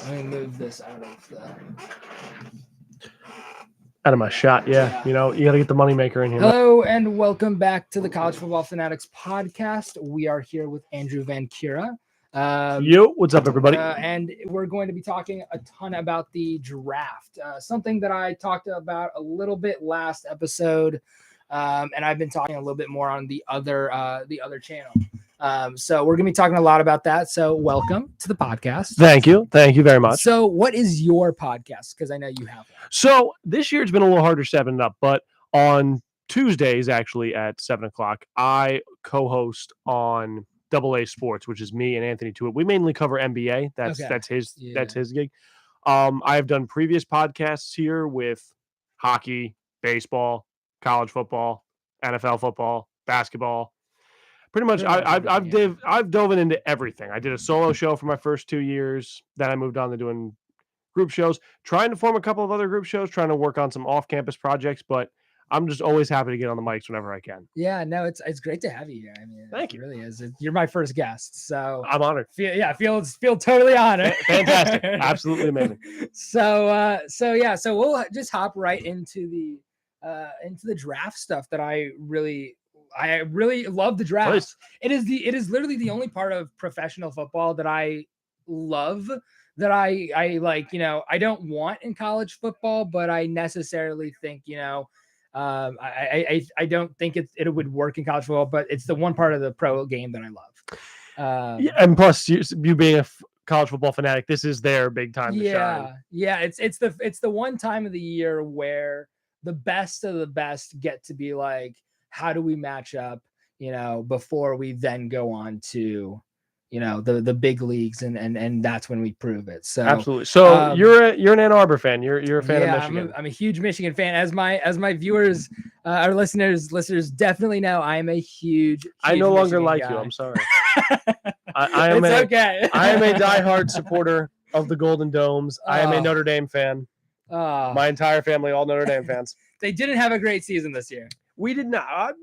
Let me move this out of my shot. Yeah. You know, you got to get the moneymaker in here. Hello and welcome back to the College Football Fanatics podcast. We are here with Andrew Van Cura. Yo, what's up, everybody? And we're going to be talking a ton about the draft, something that I talked about a little bit last episode, and I've been talking a little bit more on the other channel. So we're going to be talking a lot about that. So welcome to the podcast. Thank you very much. So what is your podcast? Because I know you have one. So this year it's been a little harder setting it up, but on Tuesdays, actually at 7:00, I co-host on AA Sports, which is me and Anthony Tuitt. We mainly cover NBA. That's his gig. I have done previous podcasts here with hockey, baseball, college football, NFL football, basketball. Pretty much, I've dove into everything. I did a solo show for my first 2 years. Then I moved on to doing group shows, trying to form a couple of other group shows, trying to work on some off-campus projects, but I'm just always happy to get on the mics whenever I can. Yeah, no, it's great to have you here. I mean, thank you. It really is. You're my first guest, so I'm honored. Feel totally honored. Fantastic, absolutely amazing. So we'll just hop right into the draft stuff that I really love. The draft. Please. It is literally the only part of professional football that I love. That I like, I don't want in college football, but I necessarily think, I don't think it would work in college football, but it's the one part of the pro game that I love. Yeah, and plus you being a college football fanatic, this is their big time to shine. Yeah. It's the one time of the year where the best of the best get to be like, how do we match up, before we then go on to, the big leagues and that's when we prove it. So absolutely. So you're an Ann Arbor fan. You're a fan of Michigan. I'm a huge Michigan fan. As my viewers, our listeners definitely know, I am a huge I no longer Michigan like guy. you. I'm sorry. I am okay. I am a diehard supporter of the Golden Domes. I am a Notre Dame fan. My entire family, all Notre Dame fans. They didn't have a great season this year. We did not.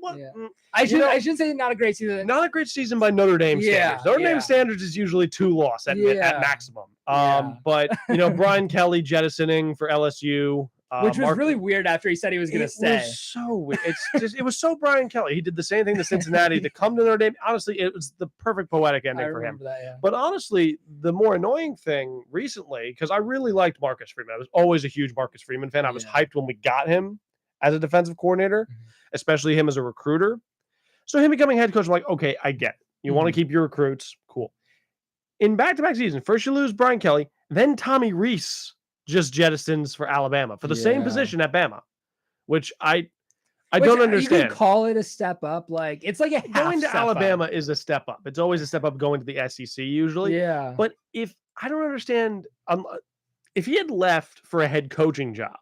I should say not a great season. Not a great season by Notre Dame standards. Notre Dame standards is usually 2 losses at maximum. But Brian Kelly jettisoning for LSU, which was really weird after he said he was going to stay. It was so weird. It was so Brian Kelly. He did the same thing to Cincinnati to come to Notre Dame. Honestly, it was the perfect poetic ending for him. But honestly, the more annoying thing recently, because I really liked Marcus Freeman. I was always a huge Marcus Freeman fan. I was hyped when we got him as a defensive coordinator, especially him as a recruiter. So him becoming head coach, I'm like, okay, I get it. You want to keep your recruits, cool. In back-to-back seasons, first you lose Brian Kelly, then Tommy Rees just jettisons for Alabama for the same position at Bama, which I don't understand. You can call it a step up, like it's like going to Alabama is a step up. It's always a step up going to the SEC usually. Yeah, but if I don't understand, if he had left for a head coaching job,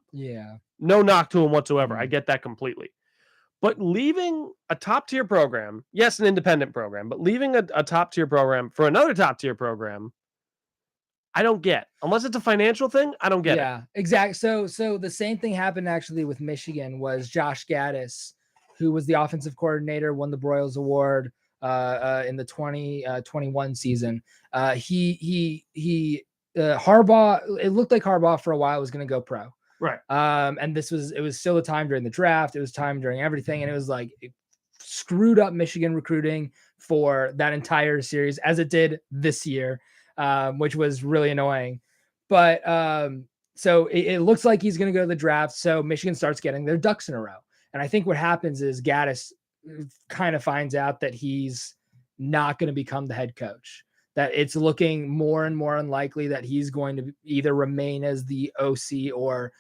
no knock to him whatsoever. I get that completely. But leaving a top-tier program, yes, an independent program, but leaving a top-tier program for another top-tier program, I don't get. Unless it's a financial thing, I don't get it. Yeah, exactly. So the same thing happened actually with Michigan. Was Josh Gaddis, who was the offensive coordinator, won the Broyles Award in the 2021 season. Harbaugh, it looked like Harbaugh for a while was going to go pro. Right. And it was still a time during the draft. It was time during everything. And it was like, it screwed up Michigan recruiting for that entire series as it did this year, which was really annoying. But so it looks like he's going to go to the draft. So Michigan starts getting their ducks in a row. And I think what happens is Gaddis kind of finds out that he's not going to become the head coach, that it's looking more and more unlikely that he's going to either remain as the OC or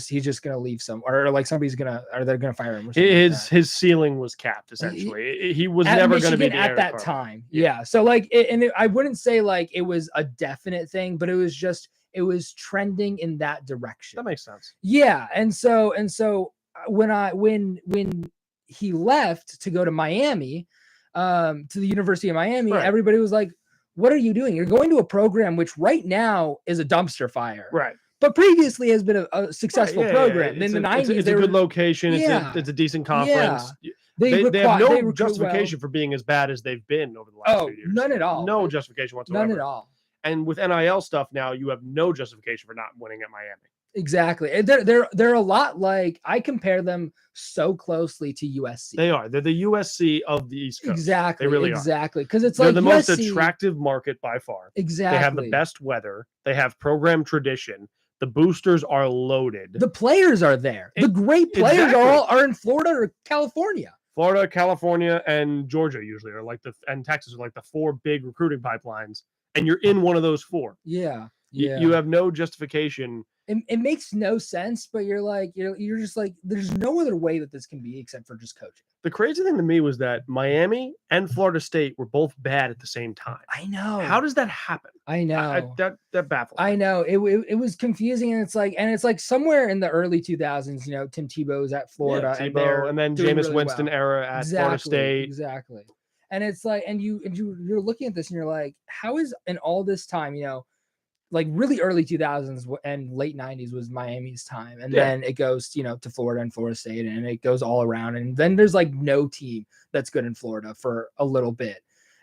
he's just going to leave or like they're going to fire him. His ceiling was capped essentially. He was never going to be at that time. Yeah. So like, I wouldn't say like it was a definite thing, but it was trending in that direction. That makes sense. Yeah. And so when he left to go to Miami, to the University of Miami, everybody was like, what are you doing? You're going to a program which right now is a dumpster fire. Right. But previously has been a successful program. In the 90s, it's a good location. It's a decent conference. Yeah. They have no justification for being as bad as they've been over the last few years. None at all. No justification whatsoever. None at all. And with NIL stuff now, you have no justification for not winning at Miami. Exactly. And they're a lot like, I compare them so closely to USC. They are. They're the USC of the East Coast. Exactly. They really are. Exactly. Because it's They're like the USC, most attractive market by far. Exactly. They have the best weather. They have program tradition. The boosters are loaded. The players are there. The great players are in Florida or California. Florida, California, and Georgia usually are like and Texas are like the 4 big recruiting pipelines. And you're in one of those 4. Yeah. You have no justification. It makes no sense, but you're just like, there's no other way that this can be except for just coaching. The crazy thing to me was that Miami and Florida State were both bad at the same time. I know. How does that happen? I know. That baffles me. I know. It was confusing, and it's like somewhere in the early 2000s, Tim Tebow was at Florida, and then Jameis Winston era at Florida State. Exactly. And it's like, and you're looking at this and you're like, how is in all this time, like really early 2000s and late 90s was Miami's time. And then it goes, to Florida and Florida State, and it goes all around. And then there's like no team that's good in Florida for a little bit.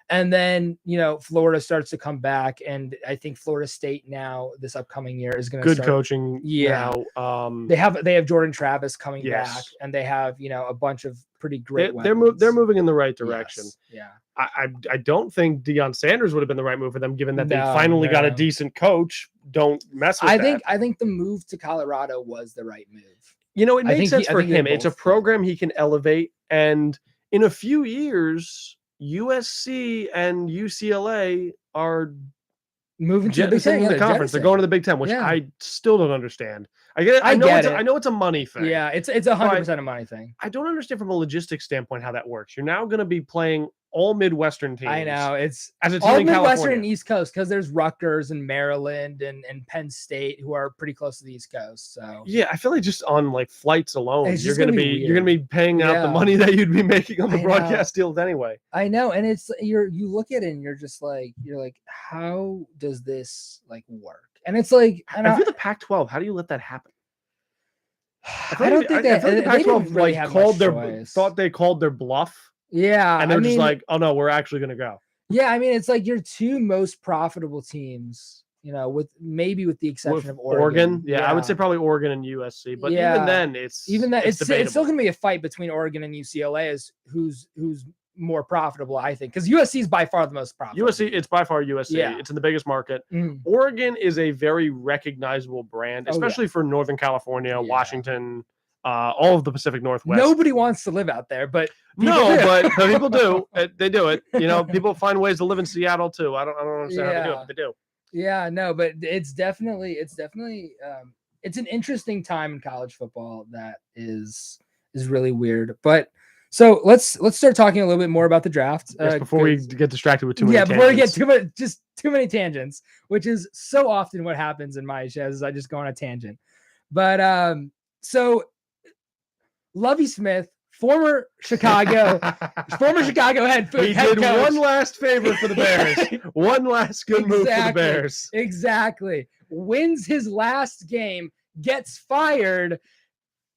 And then, Florida starts to come back. And I think Florida State now this upcoming year is going to start coaching. Yeah. Now. They have Jordan Travis coming back, and they have, a bunch of pretty great they're moving in the right direction. Yes. Yeah. I don't think Deion Sanders would have been the right move for them, given that they finally got a decent coach. Don't mess with that. I think the move to Colorado was the right move. It made sense for him. It's a program he can elevate, and in a few years, USC and UCLA are moving to the conference. They're going to the Big Ten, which I still don't understand. I get it. I know it's a money thing. Yeah, it's 100% a money thing. I don't understand from a logistics standpoint how that works. You're now going to be playing all Midwestern teams. I know, it's as a team all in Midwestern California. and East Coast, because there's Rutgers and Maryland and Penn State who are pretty close to the East Coast. So yeah, I feel like just on like flights alone, you're gonna be paying out Yeah. the money that you'd be making on the broadcast deals anyway. I know, and it's you look at it and you're like, how does this like work? And it's like, if you're the Pac-12, how do you let that happen? I don't think that the Pac-12 really like thought they called their bluff. Yeah, and they're just like, oh no, we're actually gonna go. Yeah, I mean, it's like your 2 most profitable teams, with the exception of Oregon. Yeah, I would say probably Oregon and USC, but even then, it's still gonna be a fight between Oregon and UCLA as who's more profitable, I think, because USC is by far the most profitable. It's by far USC. Yeah. It's in the biggest market. Mm. Oregon is a very recognizable brand, especially for Northern California, Washington, all of the Pacific Northwest. Nobody wants to live out there, but but people do. They do it. People find ways to live in Seattle too. I don't understand how they do it, but they do. Yeah, no, but it's definitely it's an interesting time in college football that is really weird. But so let's start talking a little bit more about the draft before we get distracted with too many. Before we get too many tangents, which is so often what happens in my shows. I just go on a tangent. But so Lovie Smith, former Chicago head coach. He did one last favor for the Bears. One last good move for the Bears. Exactly. Wins his last game, gets fired,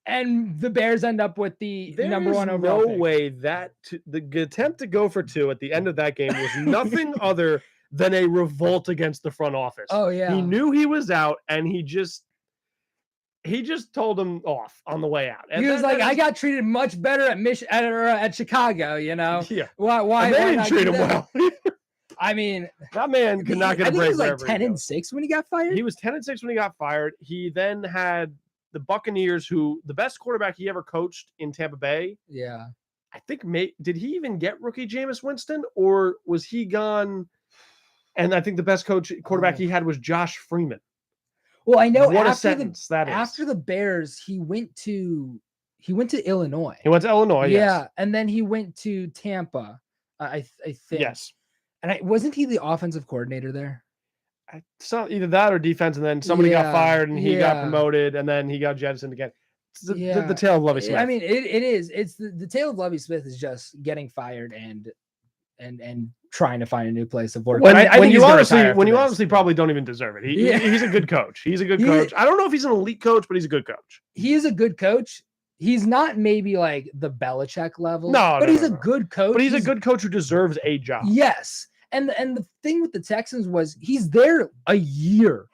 and the Bears end up with the number 1 overall pick. No way that the attempt to go for 2 at the end of that game was nothing other than a revolt against the front office. Oh yeah. He knew he was out, and he just told him off on the way out. And he was like, I got treated much better at Chicago, Yeah. Why they didn't treat him well. I mean, that man could not get a break. He was like 10-6 when he got fired. He was 10-6 when he got fired. He then had the Buccaneers, who the best quarterback he ever coached in Tampa Bay. Yeah. I think did he even get rookie Jameis Winston, or was he gone? And I think the best quarterback he had was Josh Freeman. Well, I know after the Bears, he went to Illinois. He went to Illinois, yes. And then he went to Tampa, I think. Yes. And wasn't he the offensive coordinator there? So either that or defense, and then somebody got fired and he got promoted, and then he got jettisoned again. It's the tale of Lovie Smith. I mean, it is. It's the tale of Lovie Smith is just getting fired and trying to find a new place of work. When you honestly probably don't even deserve it. He's a good coach. He's a good coach. I don't know if he's an elite coach, but he's a good coach. He is a good coach. He's not maybe like the Belichick level. But he's a good coach. But he's a good coach who deserves a job. Yes. And the thing with the Texans was he's there a year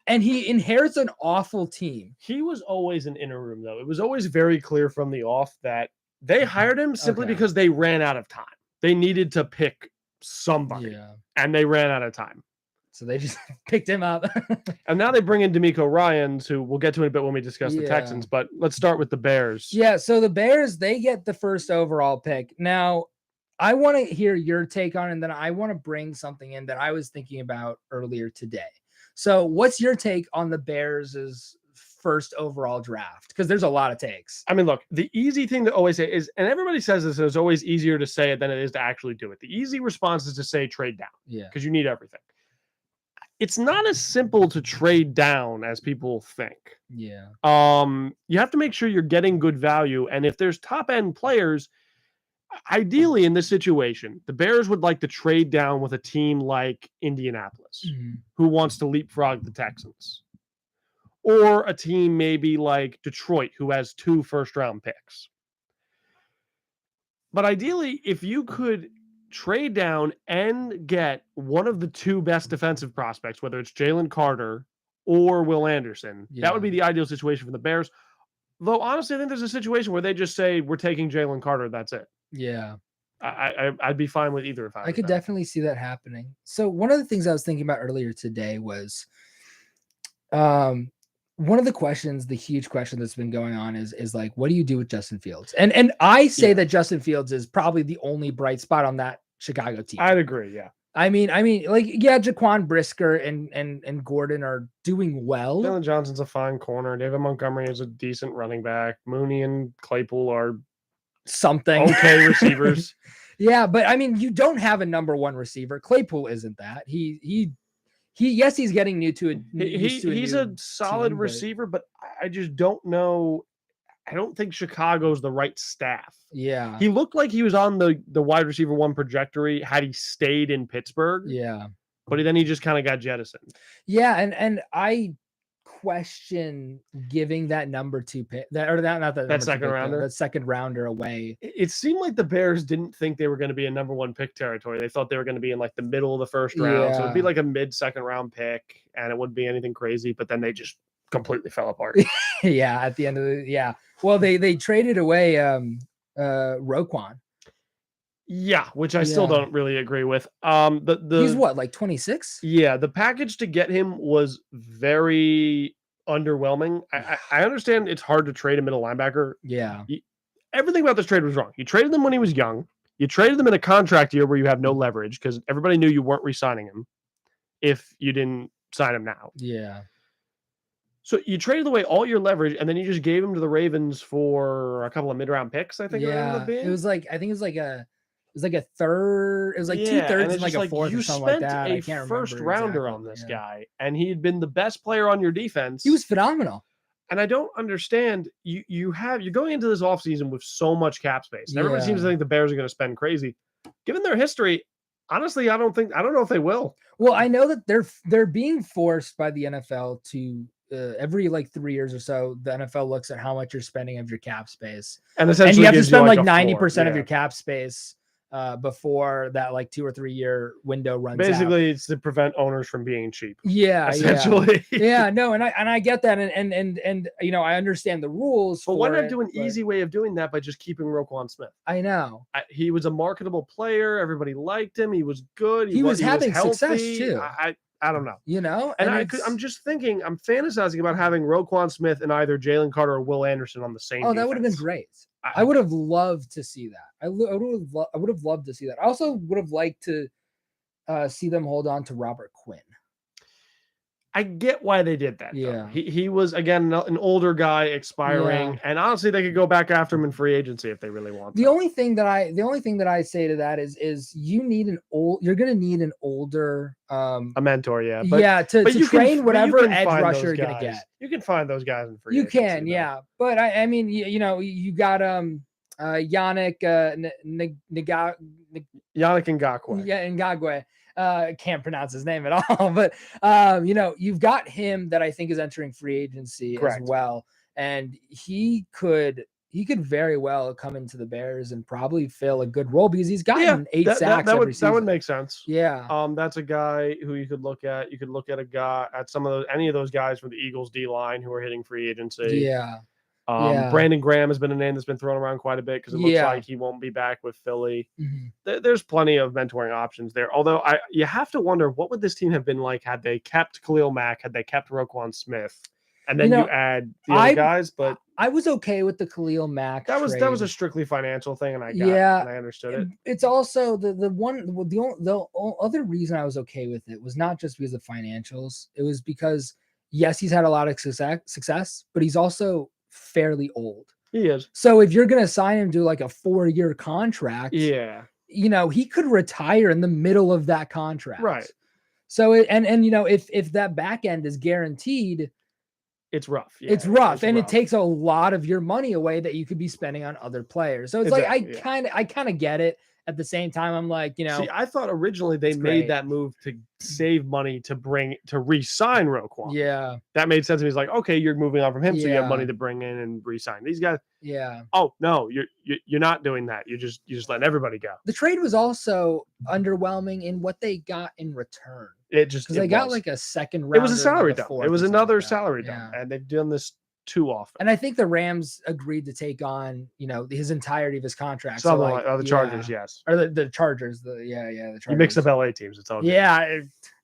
and he inherits an awful team. He was always an interim, though. It was always very clear from the off that they hired him simply because they ran out of time. They needed to pick somebody, and they ran out of time. So they just picked him up. And now they bring in D'Amico Ryans, who we'll get to in a bit when we discuss the Texans, but let's start with the Bears. Yeah, so the Bears, they get the first overall pick. Now, I want to hear your take on it, and then I want to bring something in that I was thinking about earlier today. So what's your take on the Bears' first overall draft? Because there's a lot of takes. I mean, look, the easy thing to always say is, and everybody says this, it's always easier to say it than it is to actually do it. The easy response is to say trade down. Yeah. Because you need everything. It's not as simple to trade down as people think. Yeah. You have to make sure you're getting good value. And if there's top end players, ideally in this situation, the Bears would like to trade down with a team like Indianapolis, who wants to leapfrog the Texans. Or a team maybe like Detroit, who has 2 first-round picks. But ideally, if you could trade down and get one of the 2 best defensive prospects, whether it's Jalen Carter or Will Anderson, that would be the ideal situation for the Bears. Though, honestly, I think there's a situation where they just say, we're taking Jalen Carter, that's it. Yeah. I'd be fine with either if I could definitely see that happening. So one of the things I was thinking about earlier today was one of the questions, the huge question that's been going on is like, what do you do with Justin Fields? And I say that Justin Fields is probably the only bright spot on that Chicago team. I'd agree, yeah. I mean, like, yeah, Jaquan Brisker and Gordon are doing well. Jalen Johnson's a fine corner. David Montgomery is a decent running back. Mooney and Claypool are something okay receivers. Yeah, but I mean, you don't have a number 1 receiver. Claypool isn't that. He's getting he's a solid receiver, but I just don't know. I don't think Chicago's the right staff. Yeah. He looked like he was on the wide receiver 1 trajectory had he stayed in Pittsburgh. Yeah. But then he just kind of got jettisoned. Yeah, and I question giving that number 2 pick that second rounder away. It seemed like the Bears didn't think they were going to be a number 1 pick territory. They thought they were going to be in like the middle of the first round. So it'd be like a mid-second round pick and it wouldn't be anything crazy, but then they just completely fell apart. Yeah, at the end of well, they traded away Roquan. Yeah, which I still don't really agree with. He's what, like 26? Yeah, the package to get him was very underwhelming. I understand it's hard to trade a middle linebacker. Yeah. Everything about this trade was wrong. You traded him when he was young. You traded him in a contract year where you have no leverage because everybody knew you weren't re-signing him if you didn't sign him now. Yeah. So you traded away all your leverage, and then you just gave him to the Ravens for a couple of mid-round picks, I think. Yeah, it was like a third. It was like 2/3 and like a fourth or something like that. I can't remember. First rounder on this guy, and he had been the best player on your defense. He was phenomenal. And I don't understand. You're going into this offseason with so much cap space. And everybody seems to think the Bears are going to spend crazy. Given their history, honestly, I don't know if they will. Well, I know that they're being forced by the NFL to every like 3 years or so, the NFL looks at how much you're spending of your cap space, and you have to spend like 90% of your cap space before that like 2 or 3 year window runs basically out. It's to prevent owners from being cheap. Essentially. No, and I get that, and you know, I understand the rules. But why not do an easy way of doing that by just keeping Roquan Smith? I know he was a marketable player. Everybody liked him. He was good. He was having success too. I don't know. You know, and I'm just thinking, I'm fantasizing about having Roquan Smith and either Jalen Carter or Will Anderson on the same. Oh, that would have been great. I would have loved to see that. I would have loved to see that. I also would have liked to see them hold on to Robert Quinn. I get why they did that. Yeah, he was again an older guy expiring, and honestly, they could go back after him in free agency if they really want. The only thing that I say to that is you're going to need an older a mentor, to train whatever edge rusher you're going to get. You can find those guys in free agency. You can, yeah, but I mean, you know, you got Yannick Ngakoue. Yeah, Ngakoue. Can't pronounce his name at all, but you know, you've got him that I think is entering free agency as well, and he could he could very well come into the Bears and probably fill a good role because he's Yeah, gotten 8 sacks every season. that would make sense. Yeah. That's a guy who you could look at. You could look at any of those guys from the Eagles D line who are hitting free agency. Yeah. Yeah. Brandon Graham has been a name that's been thrown around quite a bit because it looks Yeah. like he won't be back with Philly. Mhm. There's plenty of mentoring options there. Although you have to wonder what would this team have been like had they kept Khalil Mack, had they kept Roquan Smith, and then you add the other guys. But I was okay with the Khalil Mack. That was a strictly financial thing, and I understood it. It's also the other reason I was okay with it was not just because of financials. It was because yes, he's had a lot of success, but he's also fairly old. He is. So if you're gonna sign him to like a 4-year contract, he could retire in the middle of that contract. Right. So if that back end is guaranteed, it's rough. Yeah, it's rough, and it takes a lot of your money away that you could be spending on other players. So it's exactly, I kind of get it. At the same time, I'm like, See, I thought originally they made that move to save money to re-sign Roquan. Yeah, that made sense. And he's like, okay, you're moving on from him, so you have money to bring in and re-sign these guys. Yeah. Oh no, you're not doing that. You're just letting everybody go. The trade was also underwhelming in what they got in return. Because they got like a second round. It was a salary dump. It was another salary dump, and they've done this too often. And I think the Rams agreed to take on, his entirety of his contract. So the Chargers, yes. Or the Chargers. The Chargers. You mix up LA teams, it's all good. Yeah,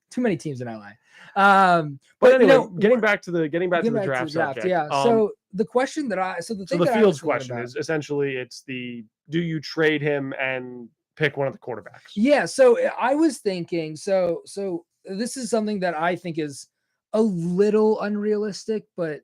too many teams in LA. But anyway, getting back to the draft subject. Yeah. So the question the Fields question is essentially it's do you trade him and pick one of the quarterbacks? Yeah. So I was thinking, so this is something that I think is a little unrealistic, but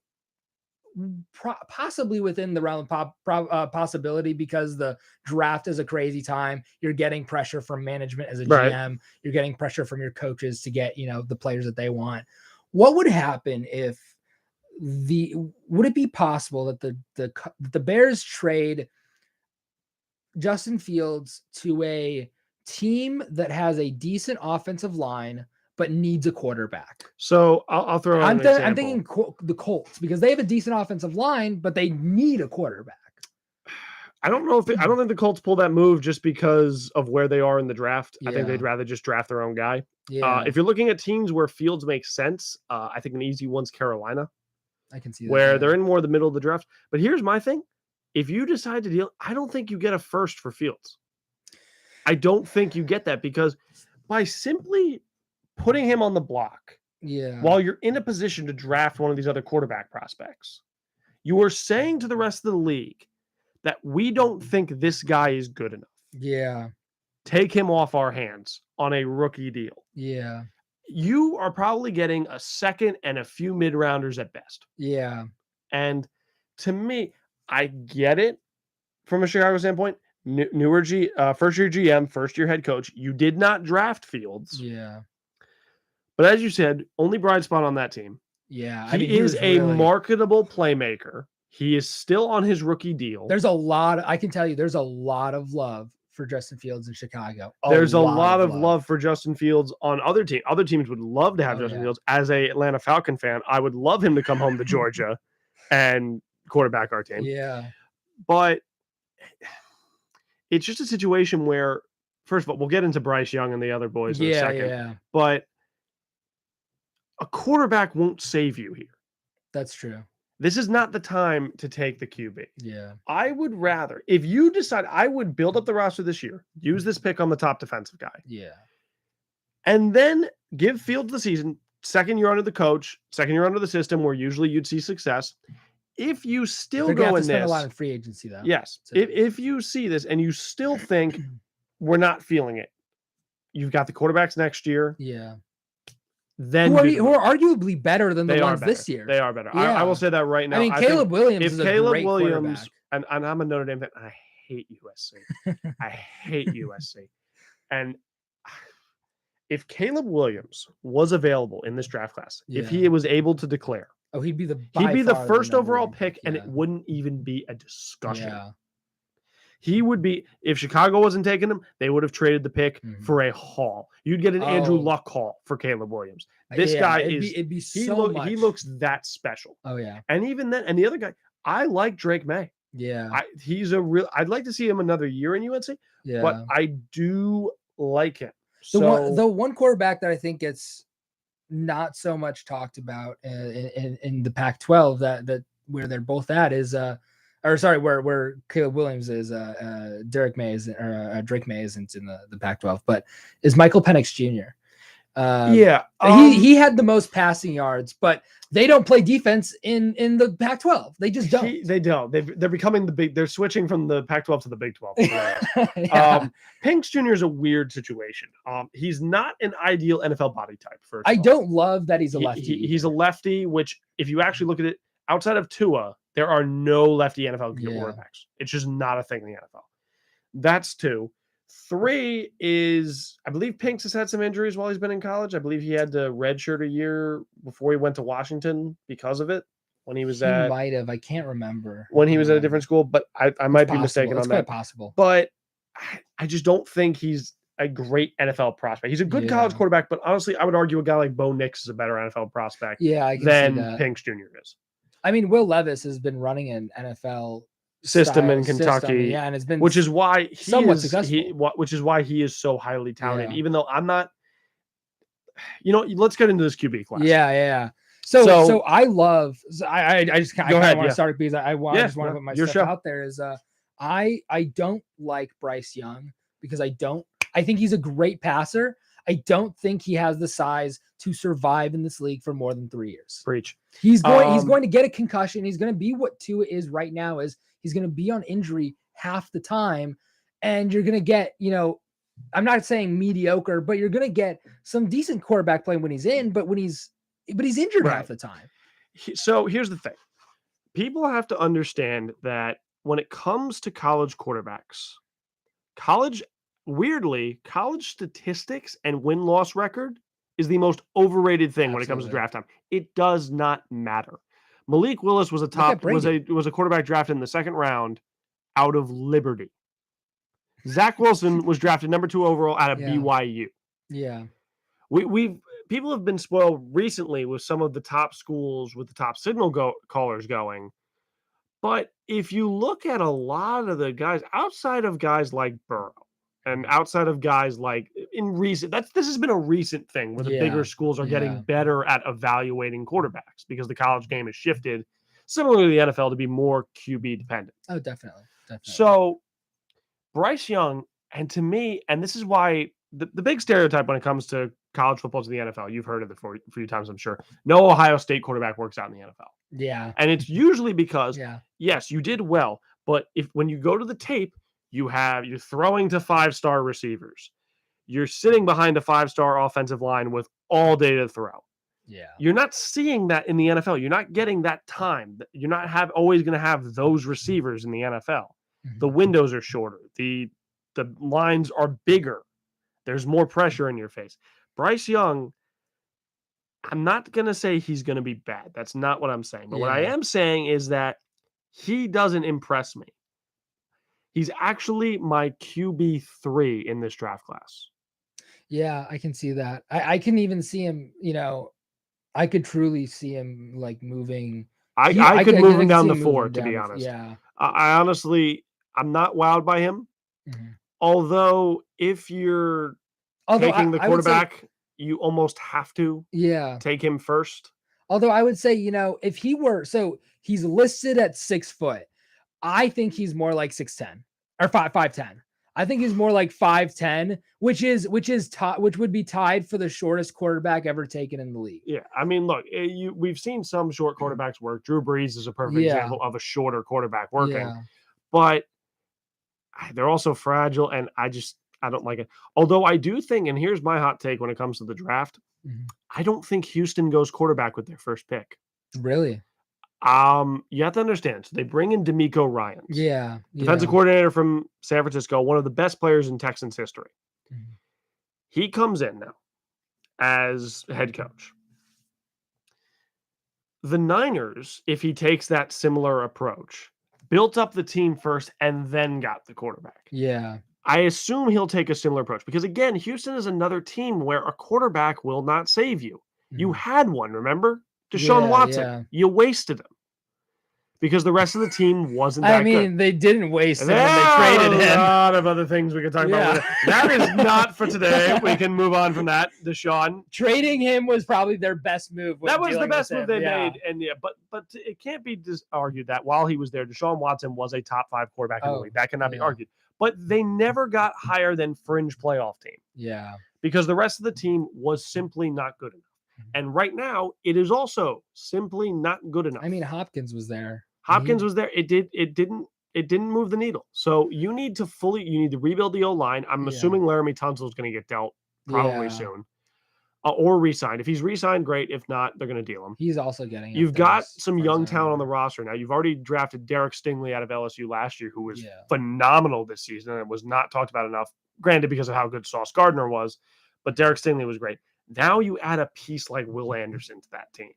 possibly within the realm of possibility because the draft is a crazy time. You're getting pressure from management as a GM. You're getting pressure from your coaches to get, the players that they want. What would happen if would it be possible that the Bears trade Justin Fields to a team that has a decent offensive line but needs a quarterback? So I'll throw out an example. I'm thinking the Colts because they have a decent offensive line, but they need a quarterback. I don't know I don't think the Colts pull that move just because of where they are in the draft. Yeah. I think they'd rather just draft their own guy. Yeah. If you're looking at teams where Fields makes sense, I think an easy one's Carolina. I can see that. Where they're in more the middle of the draft. But here's my thing. If you decide to deal, I don't think you get a first for Fields. I don't think you get that because by simply putting him on the block while you're in a position to draft one of these other quarterback prospects, you are saying to the rest of the league that we don't think this guy is good enough. Yeah. Take him off our hands on a rookie deal. Yeah. You are probably getting a second and a few mid-rounders at best. Yeah. And to me, I get it from a Chicago standpoint. First-year GM, first-year head coach. You did not draft Fields. Yeah. But as you said, only bright spot on that team. Yeah. He is a marketable playmaker. He is still on his rookie deal. I can tell you, there's a lot of love for Justin Fields in Chicago. There's a lot of love for Justin Fields on other teams. Other teams would love to have Justin Fields. As a Atlanta Falcon fan, I would love him to come home to Georgia and quarterback our team. Yeah. But it's just a situation where, first of all, we'll get into Bryce Young and the other boys in a second. Yeah. But a quarterback won't save you here. That's true. This is not the time to take the QB. Yeah. I would rather, if you decide, I would build up the roster this year, use this pick on the top defensive guy. Yeah. And then give Fields the season, second year under the coach, second year under the system where usually you'd see success. If you still go in spend this, a lot in free agency though. Yes. If you see this and you still think we're not feeling it, you've got the quarterbacks next year. Yeah. Then who are arguably better than the ones this year. They are better. Yeah. I will say that right now. I mean, Caleb Williams is a great quarterback. And I'm a Notre Dame fan, and I hate USC. I hate USC. And if Caleb Williams was available in this draft class, if he was able to declare, he'd be the first overall pick, and it wouldn't even be a discussion. Yeah. He would be, if Chicago wasn't taking him, they would have traded the pick for a haul. You'd get an Andrew Luck haul for Caleb Williams. This guy it'd be so much. He looks that special. Oh, yeah. And even then, and the other guy, I like Drake May. Yeah. I'd like to see him another year in UNC, but Yeah. I do like him. The one quarterback that I think gets not so much talked about in the Pac-12 that where they're both at is where Caleb Williams is Drake May isn't in the Pac-12, but is Michael Penix Jr. He had the most passing yards, but they don't play defense in the Pac-12. They just don't. They don't. They're becoming they're switching from the Pac-12 to the Big 12. Yeah. Pinks Jr. is a weird situation. He's not an ideal NFL body type. I don't love that he's a lefty. He's a lefty, which if you actually look at it, outside of Tua, there are no lefty NFL quarterbacks. It's just not a thing in the NFL. That's 2. 3 is, I believe Pinks has had some injuries while he's been in college. I believe he had to redshirt a year before he went to Washington because of it. When he might have. I can't remember. When he was at a different school, but I might be mistaken on that. It's quite possible. But I just don't think he's a great NFL prospect. He's a good college quarterback, but honestly, I would argue a guy like Bo Nix is a better NFL prospect than Pinks Jr. is. I mean, Will Levis has been running an NFL system in Kentucky, and it's been which is why somewhat successful. Which is why he is so highly touted. Even though I'm not, let's get into this QB class. Yeah. So I love. I just kind of want to start because I just want to put my stuff out there. Is I don't like Bryce Young because I think he's a great passer. I don't think he has the size to survive in this league for more than 3 years. Preach. He's going to get a concussion. He's going to be what Tua is right now. He's going to be on injury half the time, and you're going to get, I'm not saying mediocre, but you're going to get some decent quarterback play when he's in, but he's injured half the time. So here's the thing. People have to understand that when it comes to college quarterbacks, college statistics and win-loss record is the most overrated thing when it comes to draft time. It does not matter. Malik Willis was a quarterback drafted in the second round out of Liberty. Zach Wilson was drafted number 2 overall out of BYU. Yeah. People have been spoiled recently with some of the top schools with the top signal callers going. But if you look at a lot of the guys outside of guys like Burrow and outside of guys like this has been a recent thing where the bigger schools are getting better at evaluating quarterbacks because the college game has shifted, similar to the NFL, to be more QB dependent. Oh, definitely. So Bryce Young, and to me, and this is why the big stereotype when it comes to college football to the NFL, you've heard of it for a few times, I'm sure. No Ohio State quarterback works out in the NFL. Yeah. And it's usually because, yes, you did well, but when you go to the tape, you're throwing to 5-star receivers. You're sitting behind a 5-star offensive line with all day to throw. Yeah. You're not seeing that in the NFL. You're not getting that time. You're not always going to have those receivers in the NFL. Mm-hmm. The windows are shorter. The lines are bigger. There's more pressure in your face. Bryce Young, I'm not going to say he's going to be bad. That's not what I'm saying. But what I am saying is that he doesn't impress me. He's actually my QB3 in this draft class. Yeah, I can see that. I can even see him, I could truly see him like moving. I could move him down to 4, to be honest. Yeah. I honestly, I'm not wowed by him. Mm-hmm. Although if you're taking the quarterback, you almost have to take him first. Although I would say, if he were, so he's listed at 6 foot. I think he's more like 6'10" or 5'10". I think he's more like 5'10", which would be tied for the shortest quarterback ever taken in the league. Yeah, I mean, look, we've seen some short quarterbacks work. Drew Brees is a perfect example of a shorter quarterback working, but they're also fragile, and I don't like it. Although I do think, and here's my hot take when it comes to the draft, I don't think Houston goes quarterback with their first pick. Really? You have to understand. So they bring in D'Amico Ryans. Yeah. Defensive coordinator from San Francisco, one of the best players in Texans history. Mm-hmm. He comes in now as head coach. The Niners, if he takes that similar approach, built up the team first and then got the quarterback. Yeah. I assume he'll take a similar approach because, again, Houston is another team where a quarterback will not save you. Mm-hmm. You had one, remember? Deshaun Watson. Yeah. You wasted him. because the rest of the team wasn't that good. they didn't waste him There when they are traded a him. lot of other things we could talk about. That is not for today. We can move on from that. Deshaun. Trading him was probably their best move. That was the best move they made. And but it can't be argued that while he was there, Deshaun Watson was a top 5 quarterback in the league. That cannot be argued. But they never got higher than fringe playoff team. Yeah. Because the rest of the team was simply not good enough. And right now, it is also simply not good enough. I mean, Hopkins was there. Hopkins was there. It didn't move the needle. So you need to rebuild the O-line. I'm assuming Laramie Tunsil is going to get dealt probably soon. Or re-signed. If he's re-signed, great. If not, they're going to deal him. He's also getting You've got some young talent on the roster now. You've already drafted Derek Stingley out of LSU last year, who was phenomenal this season and was not talked about enough. Granted, because of how good Sauce Gardner was, but Derek Stingley was great. Now you add a piece like Will Anderson to that team.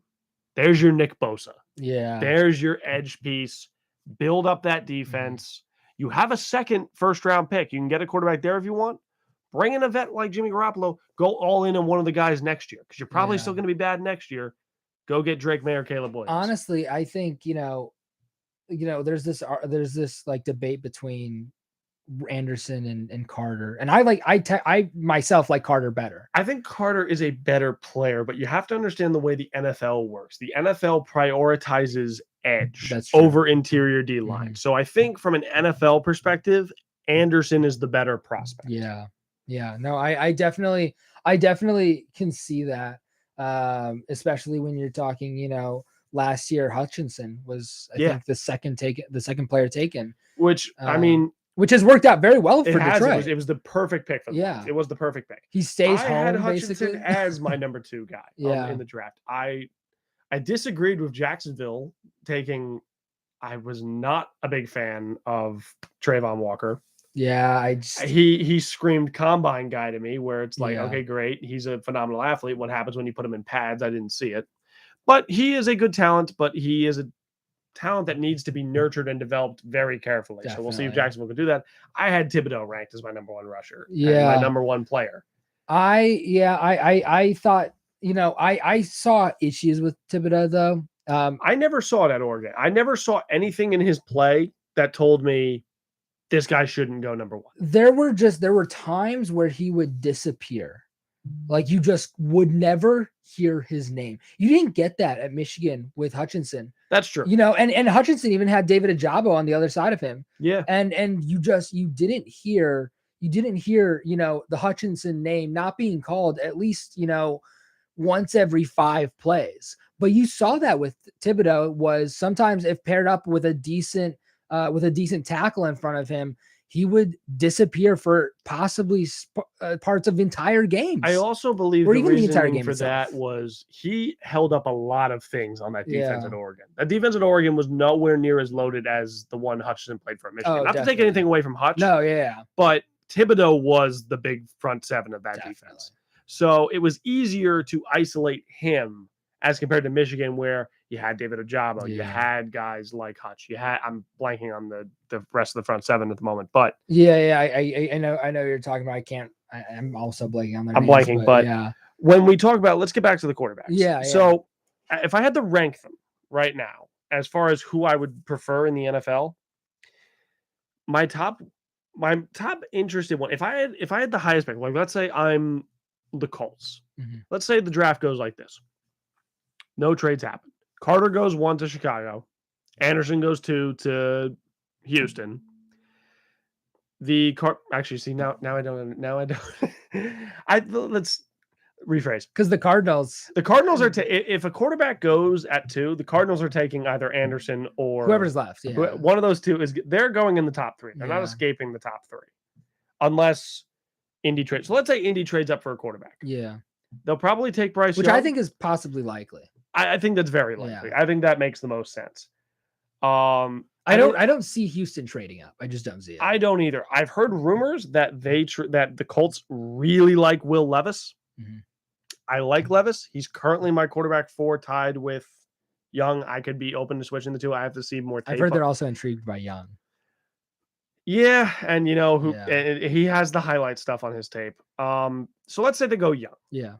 There's your Nick Bosa. Yeah. There's your edge piece. Build up that defense. You have a second first-round pick. You can get a quarterback there if you want. Bring in a vet like Jimmy Garoppolo. Go all in on one of the guys next year because you're probably still going to be bad next year. Go get Drake May or Caleb Williams. Honestly, I think there's this like debate between Anderson and Carter, and I myself like Carter better. I think Carter is a better player, but you have to understand the way the NFL works. The NFL prioritizes edge over interior D line. So I think from an NFL perspective, Anderson is the better prospect. Yeah. No, I definitely can see that. Especially when you're talking, last year Hutchinson was I think the second player taken. Which which has worked out very well for Detroit. It was the perfect pick for them. It was the perfect pick. He stays home. I had Hutchinson basically as my number 2 guy in the draft. I disagreed with Jacksonville taking. I was not a big fan of Trayvon Walker. Yeah, he screamed combine guy to me, where it's like, okay, great, he's a phenomenal athlete. What happens when you put him in pads? I didn't see it, but he is a good talent. But he is a talent that needs to be nurtured and developed very carefully. So we'll see if Jacksonville can do that. I had Thibodeau ranked as my number 1 rusher. My number 1 player. I thought I saw issues with Thibodeau though. I never saw it at Oregon. I never saw anything in his play that told me this guy shouldn't go number 1. There were times where he would disappear. Like you just would never hear his name. You didn't get that at Michigan with Hutchinson. That's true. And Hutchinson even had David Ajabo on the other side of him. Yeah. And you didn't hear, the Hutchinson name not being called at least, once every 5 plays. But you saw that with Thibodeau was sometimes if paired up with a decent tackle in front of him, he would disappear for possibly parts of entire games. I also believe the reasoning for that was he held up a lot of things on that defense at Oregon. That defense at Oregon was nowhere near as loaded as the one Hutchinson played for Michigan. Not to take anything away from Hutch. No, yeah. But Thibodeau was the big front 7 of that defense. So it was easier to isolate him as compared to Michigan, where you had David Ajabo, you had guys like Hutch, I'm blanking on the rest of the front 7 at the moment, but I know you're talking about. I'm also blanking on their names, blanking, but when we talk about, let's get back to the quarterbacks. So if I had to rank them right now, as far as who I would prefer in the NFL, my top interested one, if I had the highest pick, like let's say I'm the Colts, let's say the draft goes like this. No trades happen. Carter goes 1 to Chicago. Anderson goes 2 to Houston. Actually, see, now I don't. Let's rephrase. Because the Cardinals are if a quarterback goes at 2, the Cardinals are taking either Anderson or whoever's left. One of those 2 they're going in the top 3. They're not escaping the top 3 unless Indy trades. So let's say Indy trades up for a quarterback. Yeah. They'll probably take Bryce Young, which I think is possibly likely. I think that's very likely. I think that makes the most sense. I don't see Houston trading up. I just don't see it. I don't either. I've heard rumors that that the Colts really like Will Levis. I like Levis. He's currently my quarterback 4, tied with Young. I could be open to switching the 2. I have to see more tape. I've heard they're also intrigued by Young. Yeah, and he has the highlight stuff on his tape. So let's say they go Young. Yeah.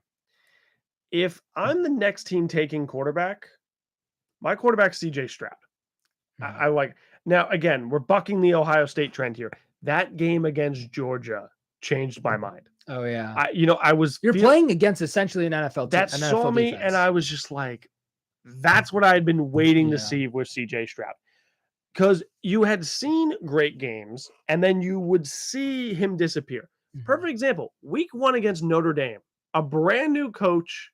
If I'm the next team taking quarterback, my quarterback's CJ Stroud. I like. Now, again, we're bucking the Ohio State trend here. That game against Georgia changed my mind. Oh yeah. I was You're playing against essentially an NFL that an saw NFL me, defense. and I was just like, that's what I had been waiting to Yeah. see with CJ Stroud. Because you had seen great games, and then you would see him disappear. Perfect example, week 1 against Notre Dame, a brand new coach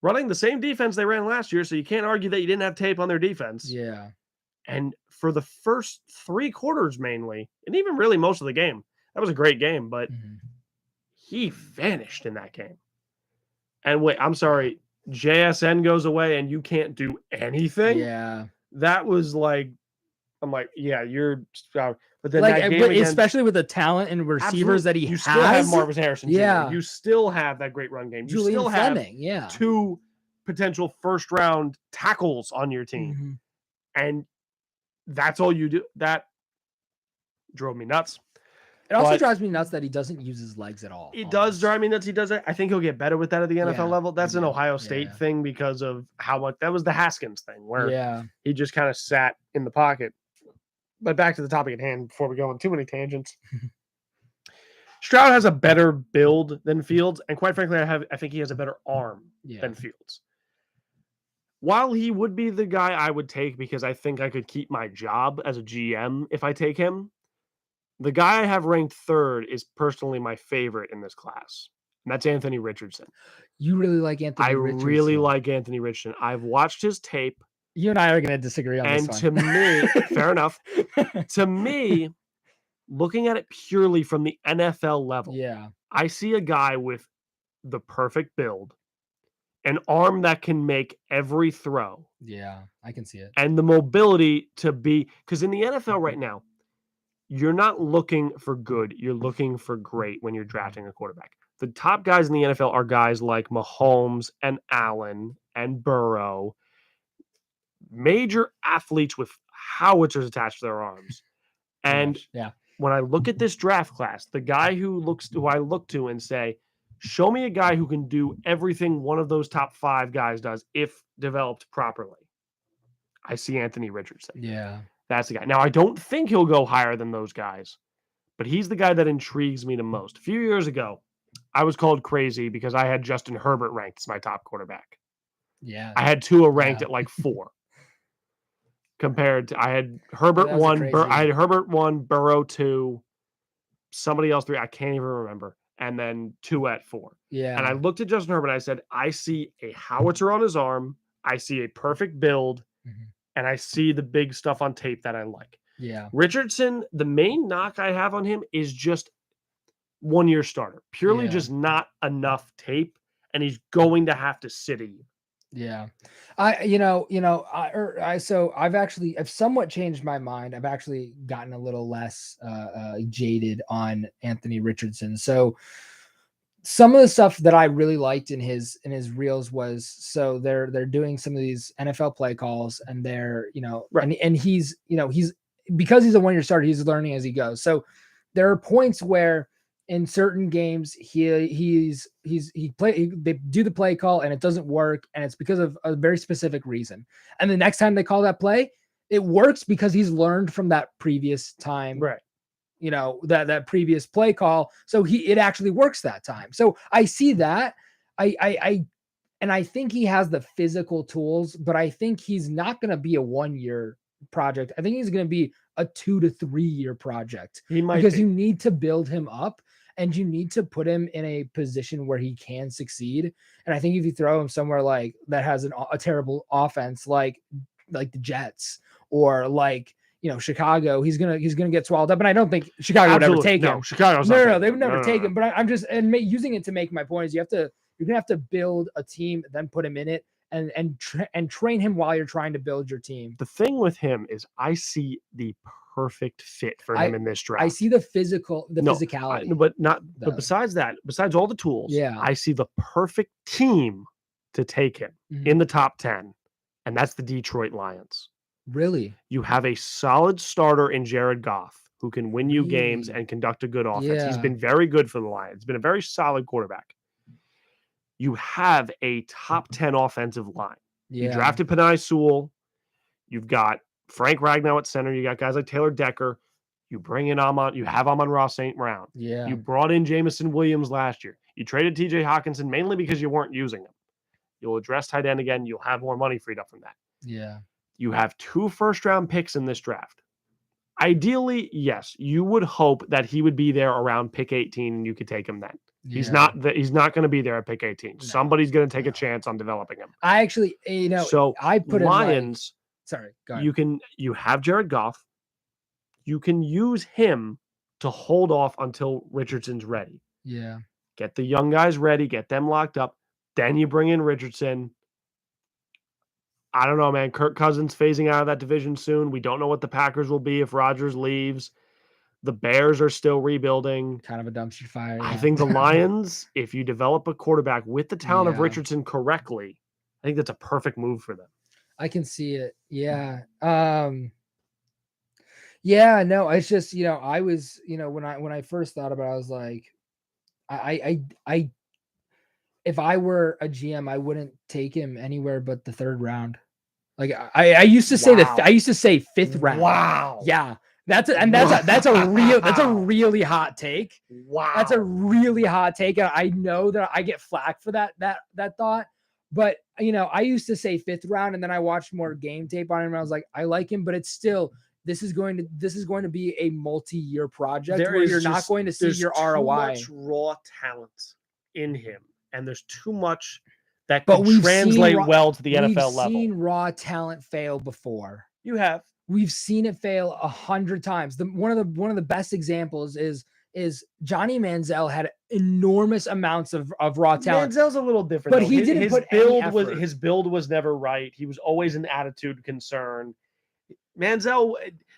running the same defense they ran last year, so you can't argue that you didn't have tape on their defense. Yeah. And for the first 3 quarters mainly, and even really most of the game, that was a great game, but he vanished in that game. And wait, I'm sorry, JSN goes away and you can't do anything? Yeah. That was like, I'm like, yeah, you're. But then Like, that game especially with the talent and receivers that he you has. still have Marvin Harrison Jr. Yeah. You still have that great run game. You Julian still have Fleming. Yeah. 2 potential first round tackles on your team. And that's all you do. That drove me nuts. It also drives me nuts that he doesn't use his legs at all. It does drive me nuts. He does it. I think he'll get better with that at the NFL level. That's an Ohio State thing because of how much that was the Haskins thing where he just kind of sat in the pocket. But back to the topic at hand before we go on too many tangents. Stroud has a better build than Fields, and quite frankly, I think he has a better arm than Fields. While he would be the guy I would take because I think I could keep my job as a GM if I take him, the guy I have ranked 3rd is personally my favorite in this class, and that's Anthony Richardson. You really like Anthony Richardson? I really like Anthony Richardson. I've watched his tape. You and I are going to disagree on this one. And to me, fair enough. To me, looking at it purely from the NFL level, I see a guy with the perfect build, an arm that can make every throw. Yeah, I can see it. And the mobility to be, because in the NFL right now, you're not looking for good. You're looking for great when you're drafting a quarterback. The top guys in the NFL are guys like Mahomes and Allen and Burrow, major athletes with howitzers attached to their arms. And when I look at this draft class, the guy who I look to and say, show me a guy who can do everything one of those top 5 guys does if developed properly. I see Anthony Richardson. Yeah. That's the guy. Now, I don't think he'll go higher than those guys, but he's the guy that intrigues me the most. A few years ago, I was called crazy because I had Justin Herbert ranked as my top quarterback. Yeah. I had Tua ranked at like 4. Compared to, I had Herbert 1, I had Herbert 1, Burrow 2, somebody else 3, I can't even remember, and then 2 at 4. Yeah. And I looked at Justin Herbert and I said, I see a howitzer on his arm, I see a perfect build, and I see the big stuff on tape that I like. Yeah. Richardson, the main knock I have on him is just 1-year starter. Purely just not enough tape, and he's going to have to sit a year. Yeah. I've somewhat changed my mind. I've actually gotten a little less jaded on Anthony Richardson. So some of the stuff that I really liked in his reels was, so they're doing some of these NFL play calls, and they're, and he's because he's a 1-year starter, he's learning as he goes. So there are points where in certain games they do the play call and it doesn't work, and it's because of a very specific reason. And the next time they call that play, it works because he's learned from that previous time. Right. That previous play call. So it actually works that time. So I see that. I think he has the physical tools, but I think he's not going to be a 1-year project. I think he's going to be a 2 to 3 year project. He might, because you need to build him up and you need to put him in a position where he can succeed. And I think if you throw him somewhere like that has a terrible offense, like the Jets or like, Chicago, he's gonna get swallowed up. And I don't think Chicago would ever take him. Chicago's no, they would never take him. But I'm just using it to make my point is you're gonna have to build a team, then put him in it, and train him while you're trying to build your team. The thing with him is I see the perfect fit for him in this draft. I see the physicality. But besides that, besides all the tools, I see the perfect team to take him in the top 10, and that's the Detroit Lions. Really? You have a solid starter in Jared Goff who can win you games and conduct a good offense. Yeah. He's been very good for the Lions. Been a very solid quarterback. You have a top 10 offensive line. You drafted Penei Sewell. You've got Frank Ragnow at center. You got guys like Taylor Decker. You bring in you have Amon-Ra St. Brown. Yeah. You brought in Jamison Williams last year. You traded TJ Hawkinson mainly because you weren't using him. You'll address tight end again. You'll have more money freed up from that. Yeah. You have 2 first-round picks in this draft. Ideally, yes, you would hope that he would be there around pick 18 and you could take him then. Yeah. He's not going to be there at pick 18. No, Somebody's going to take a chance on developing him. I actually, so I put Lions. Sorry, go ahead. You have Jared Goff. You can use him to hold off until Richardson's ready. Yeah. Get the young guys ready, get them locked up. Then you bring in Richardson. I don't know, man. Kirk Cousins phasing out of that division soon. We don't know what the Packers will be if Rodgers leaves. The Bears are still rebuilding. Kind of a dumpster fire. I think the Lions, if you develop a quarterback with the talent of Richardson correctly, I think that's a perfect move for them. I can see it. Yeah. Yeah, no, it's just, I was, when I first thought about it, I was like, I if I were a GM, I wouldn't take him anywhere but the 3rd round. Like I used to say I used to say 5th round. Wow. Yeah. That's a really hot take. Wow. That's a really hot take. I know that I get flack for that thought, but I used to say 5th round, and then I watched more game tape on him and I was like, I like him, but it's still, this is going to be a multi-year project where you're not going to see your ROI. There's too much raw talent in him, and there's too much that can translate well to the NFL level. We've seen raw talent fail before. You have. We've seen it fail 100 times. One of the best examples is Johnny Manziel had enormous amounts of raw talent. Manziel's a little different, but he didn't put any effort. His build was never right. He was always an attitude concern. Manziel,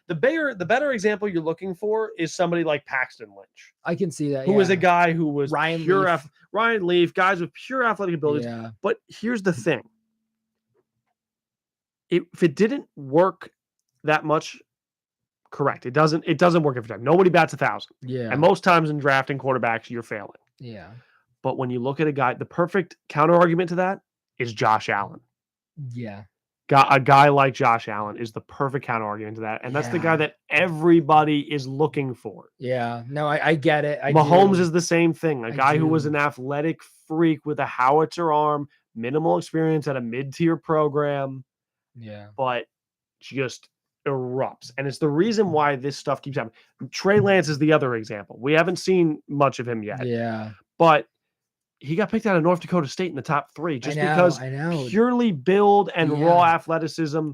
the better example you're looking for is somebody like Paxton Lynch. I can see that. Who was a guy who was Ryan Leaf, guys with pure athletic abilities. Yeah. But here's the thing. If it didn't work that much, correct. It doesn't work every time. Nobody bats 1,000. Yeah. And most times in drafting quarterbacks, you're failing. Yeah. But when you look at a guy, the perfect counter argument to that is Josh Allen. Yeah. A guy like Josh Allen is the perfect counter argument to that. And that's the guy that everybody is looking for. Yeah. No, I get it. Mahomes is the same thing. A guy who was an athletic freak with a howitzer arm, minimal experience at a mid-tier program. Yeah. But just erupts. And it's the reason why this stuff keeps happening. Trey Lance is the other example. We haven't seen much of him yet. Yeah. But he got picked out of North Dakota State in the top 3 just because purely build and raw athleticism,